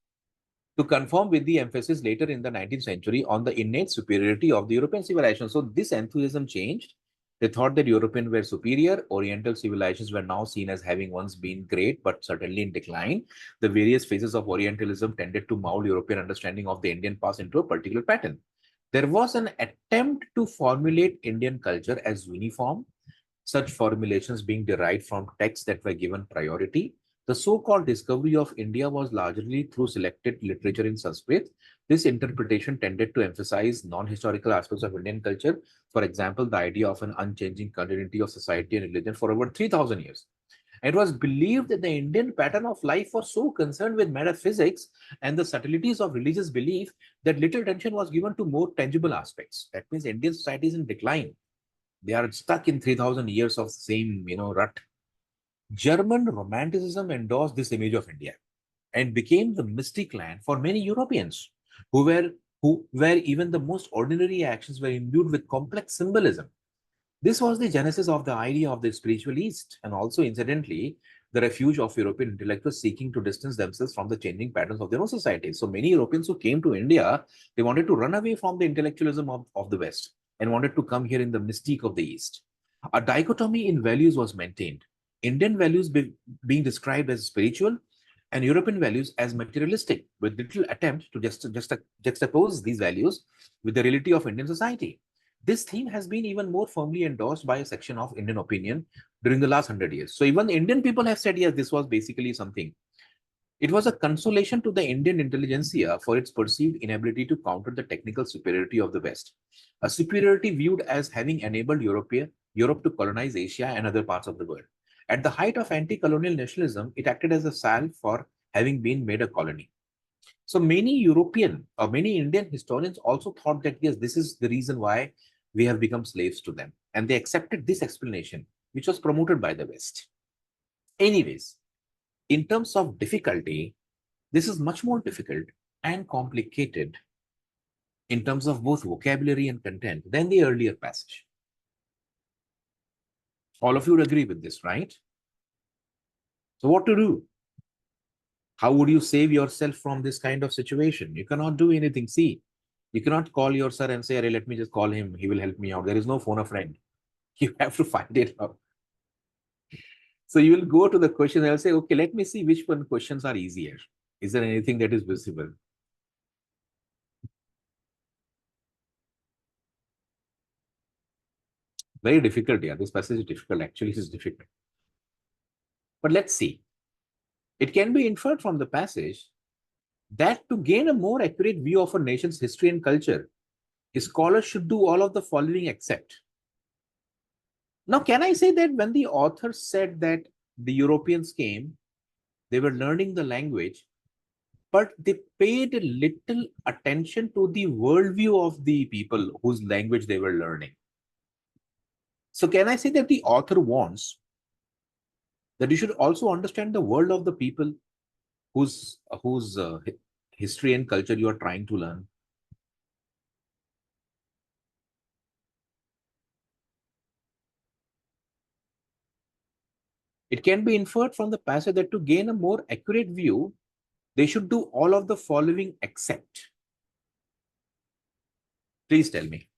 to conform with the emphasis later in the 19th century on the innate superiority of the European civilization. So this enthusiasm changed. They thought that Europeans were superior. Oriental civilizations were now seen as having once been great, but certainly in decline. The various phases of Orientalism tended to mold European understanding of the Indian past into a particular pattern. There was an attempt to formulate Indian culture as uniform, such formulations being derived from texts that were given priority. The so-called discovery of India was largely through selected literature in Sanskrit. This interpretation tended to emphasize non-historical aspects of Indian culture. For example, the idea of an unchanging continuity of society and religion for over 3,000 years. It was believed that the Indian pattern of life was so concerned with metaphysics and the subtleties of religious belief that little attention was given to more tangible aspects. That means Indian society is in decline. They are stuck in 3,000 years of same, rut. German Romanticism endorsed this image of India and became the mystic land for many Europeans who were even the most ordinary actions were imbued with complex symbolism. This was the genesis of the idea of the spiritual East, and also, incidentally, the refuge of European intellectuals seeking to distance themselves from the changing patterns of their own society. So many Europeans who came to India, they wanted to run away from the intellectualism of the West and wanted to come here in the mystique of the East. A dichotomy in values was maintained. Indian values being described as spiritual and European values as materialistic, with little attempt to just juxtapose these values with the reality of Indian society. This theme has been even more firmly endorsed by a section of Indian opinion during the last 100 years. So even Indian people have said, yes, this was basically something. It was a consolation to the Indian intelligentsia for its perceived inability to counter the technical superiority of the West, a superiority viewed as having enabled Europe to colonize Asia and other parts of the world. At the height of anti-colonial nationalism, it acted as a salve for having been made a colony. So many European or many Indian historians also thought that, yes, this is the reason why we have become slaves to them. And they accepted this explanation, which was promoted by the West. Anyways, in terms of difficulty, this is much more difficult and complicated in terms of both vocabulary and content than the earlier passage. All of you would agree with this, right? So what to do? How would you save yourself from this kind of situation? You cannot do anything. See, you cannot call your sir and say, let me just call him. He will help me out. There is no phone a friend. You have to find it out. So you will go to the question and I'll say, okay, let me see which one questions are easier. Is there anything that is visible? Very difficult. Yeah, this passage is difficult. Actually, it is difficult. But let's see. It can be inferred from the passage that to gain a more accurate view of a nation's history and culture, scholars should do all of the following except. Now, can I say that when the author said that the Europeans came, they were learning the language, but they paid little attention to the worldview of the people whose language they were learning? So can I say that the author wants that you should also understand the world of the people whose history and culture you are trying to learn? It can be inferred from the passage that to gain a more accurate view, they should do all of the following except. Please tell me.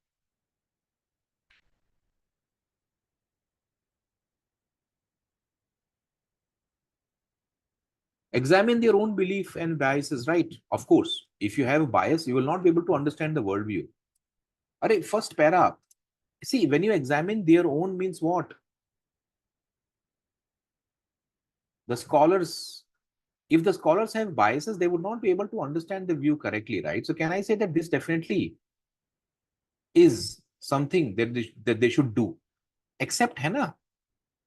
Examine their own belief and biases, right? Of course, if you have a bias, you will not be able to understand the worldview. Alright, first para. See, when you examine their own means what? The scholars, if the scholars have biases, they would not be able to understand the view correctly, right? So can I say that this definitely is something that they should do? Except, hai na?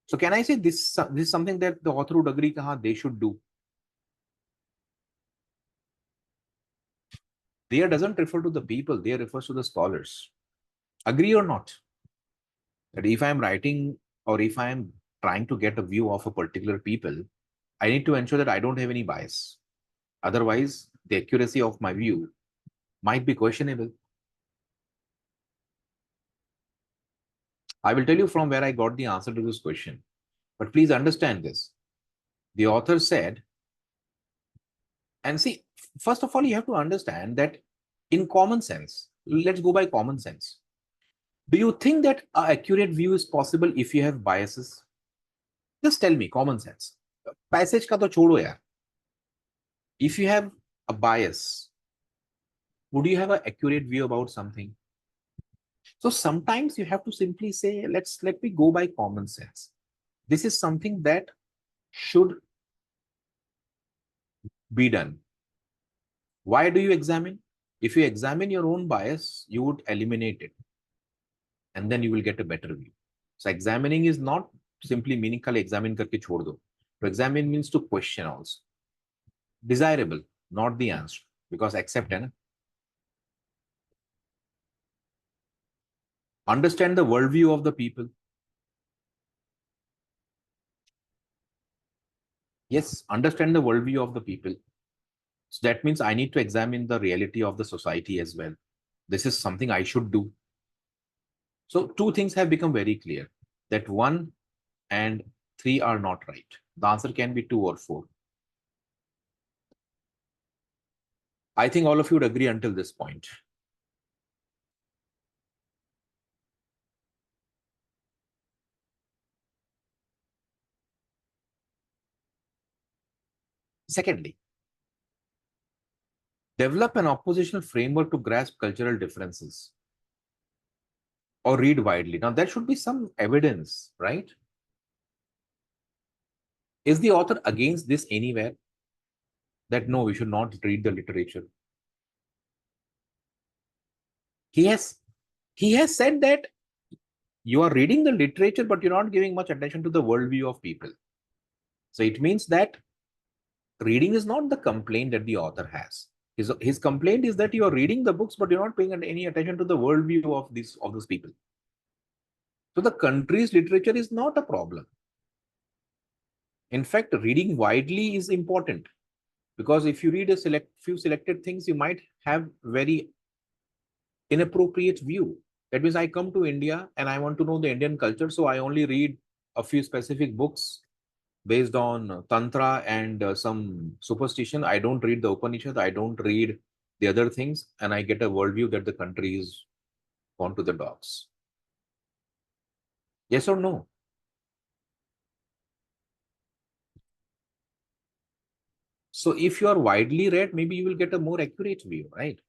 So can I say this is something that the author would agree that they should do? There doesn't refer to the people, there refers to the scholars. Agree or not? That if I'm writing or if I'm trying to get a view of a particular people, I need to ensure that I don't have any bias. Otherwise, the accuracy of my view might be questionable. I will tell you from where I got the answer to this question. But please understand this. The author said, and see, first of all, you have to understand that in common sense, let's go by common sense. Do you think that an accurate view is possible if you have biases? Just tell me, common sense. Passage ka to chodo yaar. If you have a bias, would you have an accurate view about something? So sometimes you have to simply say, let me go by common sense. This is something that should be done. Why do you examine? If you examine your own bias, you would eliminate it. And then you will get a better view. So examining is not simply meaning kal examine karke chhod do. To examine means to question also. Desirable, not the answer. Because accept hai na? Understand the worldview of the people. Yes, understand the worldview of the people. So that means I need to examine the reality of the society as well. This is something I should do. So two things have become very clear, that 1 and 3 are not right. The answer can be 2 or 4. I think all of you would agree until this point. Secondly, develop an oppositional framework to grasp cultural differences or read widely. Now, there should be some evidence, right? Is the author against this anywhere? that no, we should not read the literature. He has he has said that you are reading the literature, but you're not giving much attention to the worldview of people. So it means that reading is not the complaint that the author has. His complaint is that you are reading the books, but you're not paying any attention to the worldview of those people. So the country's literature is not a problem. In fact, reading widely is important, because if you read a few selected things, you might have very inappropriate view. That means I come to India and I want to know the Indian culture, so I only read a few specific books based on tantra and some superstition. I don't read the Upanishad, I don't read the other things, and I get a worldview that the country is gone to the dogs. Yes or no? So if you are widely read, maybe you will get a more accurate view, right?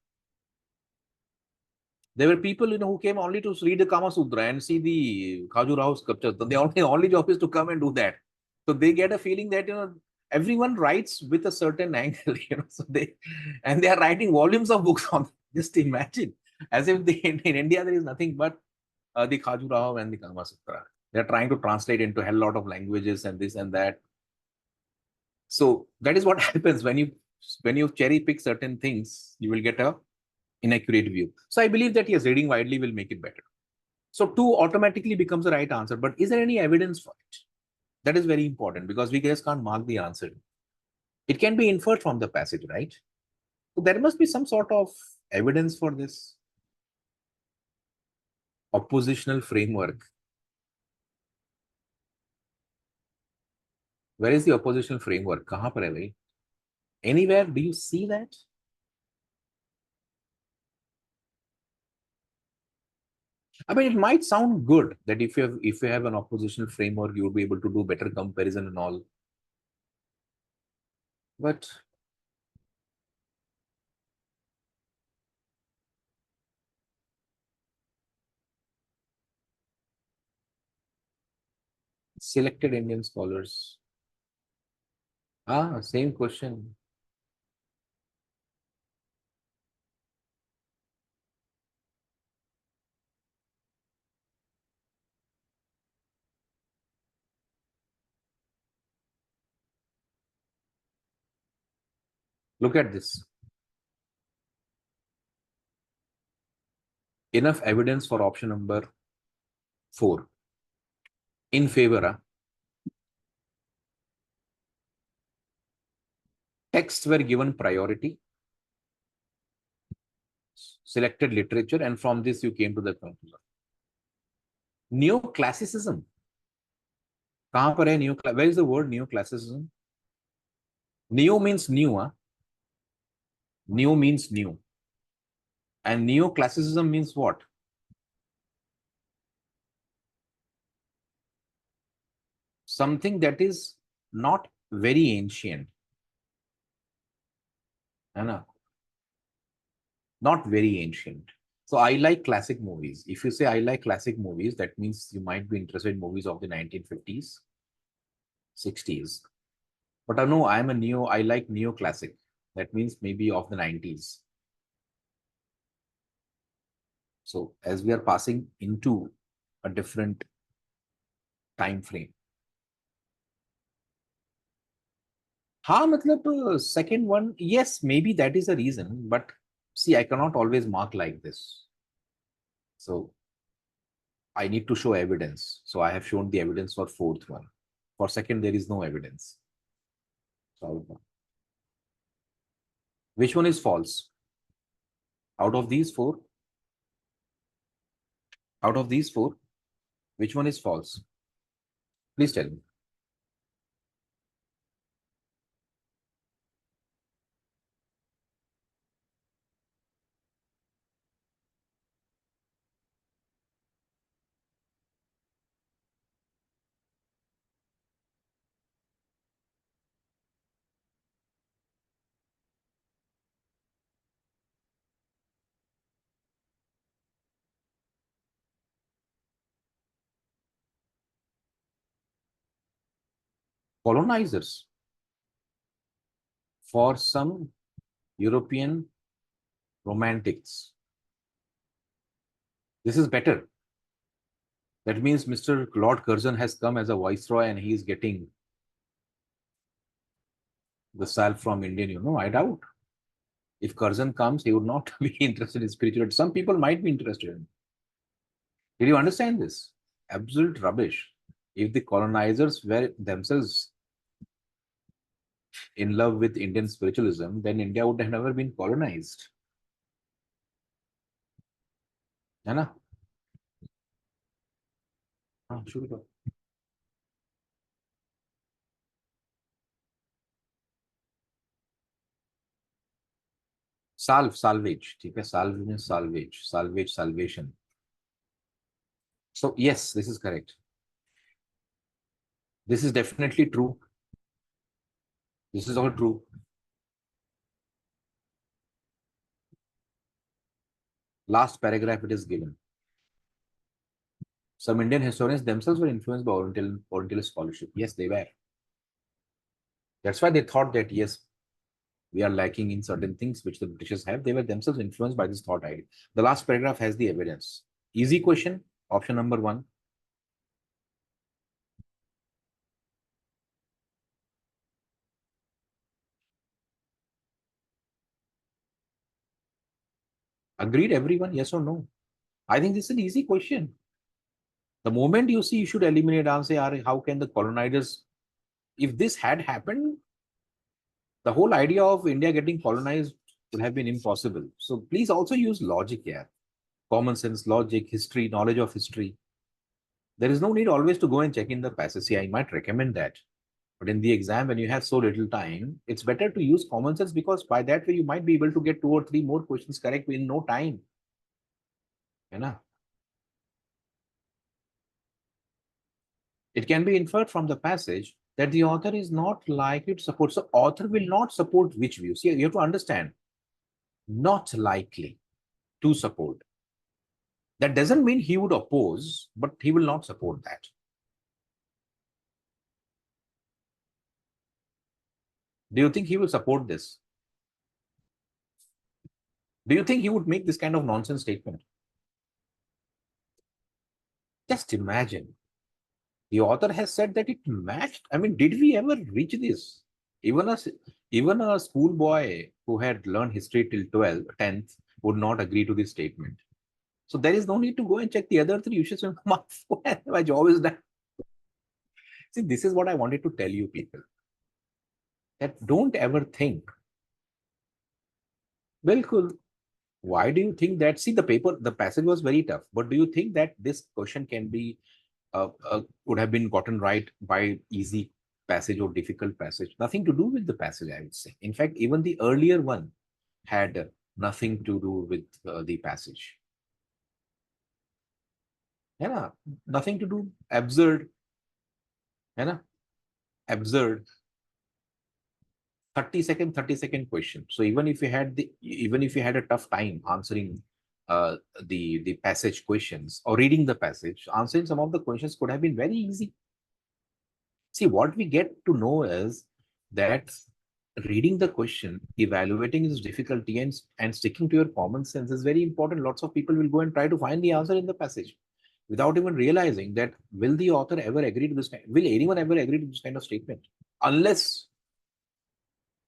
There were people, who came only to read the Kama Sutra and see the Khajuraho sculptures. The only job is to come and do that. So they get a feeling that, everyone writes with a certain angle, and they are writing volumes of books on. Just imagine, as if in India there is nothing but the Khajuraho and the Kama Sutra. They are trying to translate into a hell lot of languages and this and that. So that is what happens when you cherry pick certain things, you will get a inaccurate view. So I believe that yes, reading widely will make it better. So two automatically becomes the right answer, but is there any evidence for it? That is very important, because we just can't mark the answer. It can be inferred from the passage, right? So there must be some sort of evidence for this oppositional framework. Where is the oppositional framework? Kahan par hai bhai? Anywhere do you see that? I mean, it might sound good that if you have an oppositional framework, you would be able to do better comparison and all. But selected Indian scholars. Same question. Look at this. Enough evidence for option number 4. In favor, texts were given priority, selected literature, and from this you came to the conclusion. Neoclassicism. कहाँ पर है where is the word neoclassicism? Neo means new. Neo means new. And neoclassicism means what? Something that is not very ancient. Not very ancient. So I like classic movies. If you say I like classic movies, that means you might be interested in movies of the 1950s, 60s. But I know I like neoclassic. That means maybe of the 90s. So as we are passing into a different time frame. हाँ मतलब second one, yes, maybe that is a reason, but see, I cannot always mark like this. So I need to show evidence. So I have shown the evidence for fourth one. For second, there is no evidence. So which one is false? Out of these four, out of these four, which one is false? Please tell me. Colonizers. for some European romantics. This is better. That means Mr. Lord Curzon has come as a viceroy and he is getting the salve from Indian, I doubt. If Curzon comes, he would not be interested in spirituality. Some people might be interested in. Did you understand this? Absolute rubbish. If the colonizers were themselves in love with Indian spiritualism, then India would have never been colonized. है ना? हाँ, शुरू करो. Salvage. ठीक है? Salve means salvage. Salvage, salvation. So yes, this is correct. This is definitely true. This is all true. Last paragraph it is given. Some Indian historians themselves were influenced by Oriental scholarship. Yes, they were. That's why they thought that, yes, we are lacking in certain things which the Britishers have. They were themselves influenced by this thought idea. The last paragraph has the evidence. Easy question, option number 1. Agreed, everyone? Yes or no? I think this is an easy question. The moment you see, you should eliminate and say, how can the colonizers, if this had happened, the whole idea of India getting colonized would have been impossible. So please also use logic here. Common sense, logic, history, knowledge of history. There is no need always to go and check in the passage. See, I might recommend that. But in the exam, when you have so little time, it's better to use common sense because by that way, you might be able to get 2 or 3 more questions correct in no time. You know? It can be inferred from the passage that the author is not likely to support. So author will not support which view? See, you have to understand, not likely to support. That doesn't mean he would oppose, but he will not support that. Do you think he will support this? Do you think he would make this kind of nonsense statement? Just imagine. The author has said that it matched. I mean, did we ever reach this? Even a, even a schoolboy who had learned history till 12th, 10th would not agree to this statement. So there is no need to go and check the other 3. You should say, my job is done. See, this is what I wanted to tell you people. That don't ever think, Bilkul, why do you think that? See, the passage was very tough, but do you think that this question can be, could have been gotten right by easy passage or difficult passage? Nothing to do with the passage, I would say. In fact, even the earlier one had nothing to do with the passage. Yeah, nothing to do. Absurd. Yeah, absurd. 30-second question. So even if you had a tough time answering the passage questions or reading the passage, answering some of the questions could have been very easy. See, what we get to know is that reading the question, evaluating its difficulty, and sticking to your common sense is very important. Lots of people will go and try to find the answer in the passage without even realizing that will the author ever agree to this kind, will anyone ever agree to this kind of statement? Unless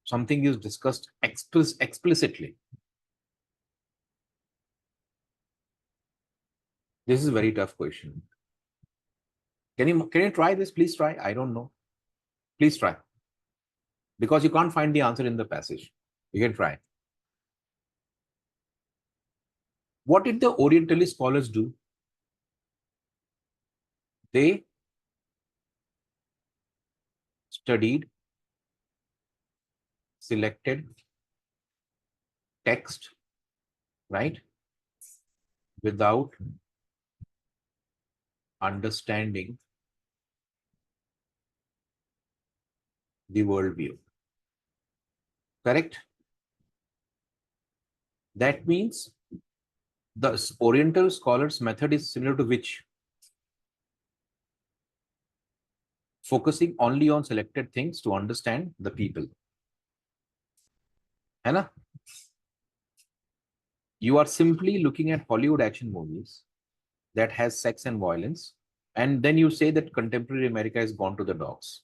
something is discussed explicitly. This is a very tough question. Can you try this? Please try. I don't know. Please try. Because you can't find the answer in the passage. You can try. What did the Orientalist scholars do? They studied, selected text, right? Without understanding the worldview. Correct? That means the Oriental scholars' method is similar to which? Focusing only on selected things to understand the people. है ना? You are simply looking at Hollywood action movies that has sex and violence, and then you say that contemporary America has gone to the dogs,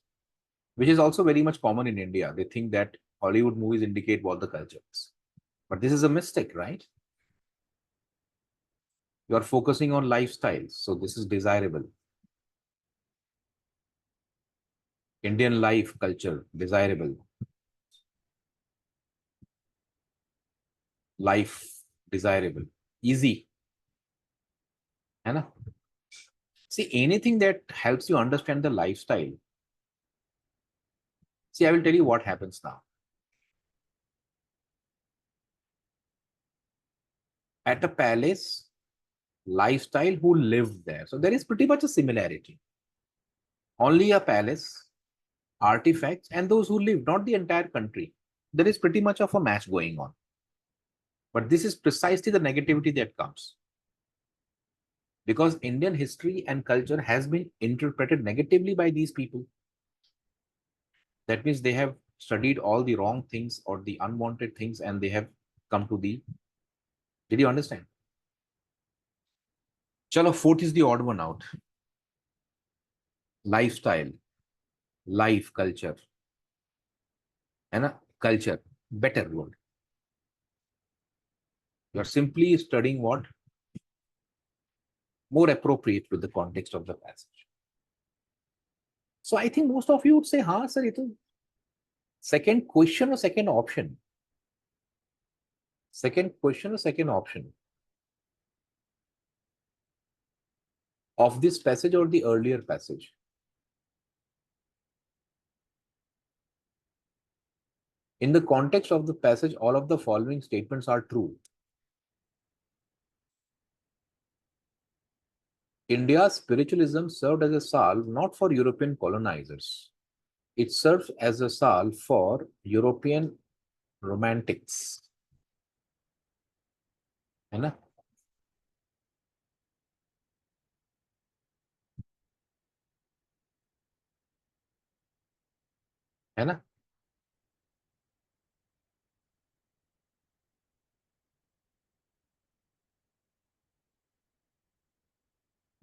which is also very much common in India. They think that Hollywood movies indicate what the culture is. But this is a mistake, right? You are focusing on lifestyles. So this is desirable. Indian life culture, desirable. Life, desirable. Easy. है ना? See, anything that helps you understand the lifestyle. See, I will tell you what happens now. At a palace, lifestyle, who lived there. So there is pretty much a similarity. Only a palace, artifacts, and those who live, not the entire country. There is pretty much of a match going on. But this is precisely the negativity that comes. Because Indian history and culture has been interpreted negatively by these people. That means they have studied all the wrong things or the unwanted things, and they have come to the. Did you understand? Chalo, fourth is the odd one out. Lifestyle, life, culture. And a culture, better word. You are simply studying what? More appropriate with the context of the passage. So I think most of you would say, "Ha, sir, it is second question or second option." Second question or second option of this passage or the earlier passage. In the context of the passage, all of the following statements are true. India's spiritualism served as a salve not for European colonizers. It serves as a salve for European romantics. है ना? है ना?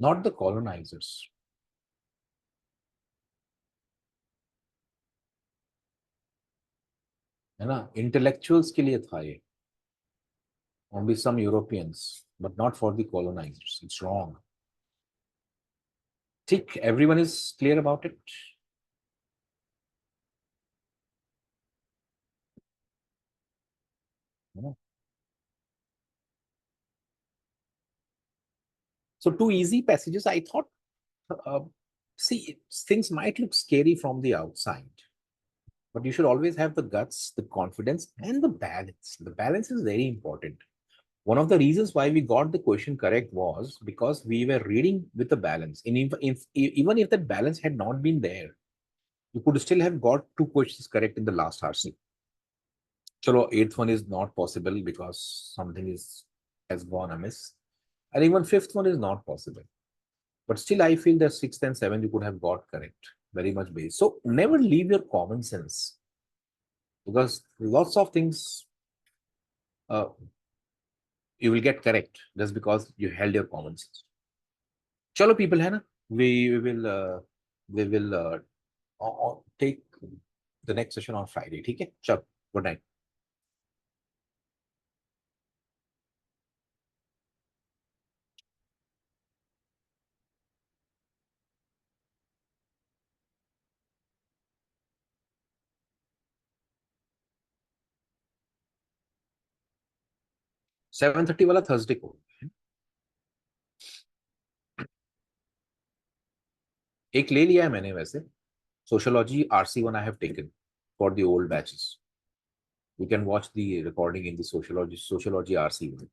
Not the colonizers. है ना? Intellectuals के लिए था ये. Only some Europeans, but not for the colonizers. It's wrong. Think everyone is clear about it? Yeah. So two easy passages. I thought, uh, see, things might look scary from the outside, but you should always have the guts, the confidence, and the balance. The balance is very important. One of the reasons why we got the question correct was because we were reading with the balance. And even if that balance had not been there, you could still have got two questions correct in the last RC. Chalo, eighth one is not possible because something has gone amiss. And even fifth one is not possible. But still, I feel that sixth and seventh you could have got correct. Very much based. So never leave your common sense. Because lots of things uh, you will get correct just because you held your common sense. Chalo people, hai na? We will take the next session on Friday. ठीक है? Chalo. Good night. Seven thirty वाला Thursday को एक ले लिया है मैंने वैसे. Sociology RC1 I have taken for the old batches. You can watch the recording in the sociology RC1.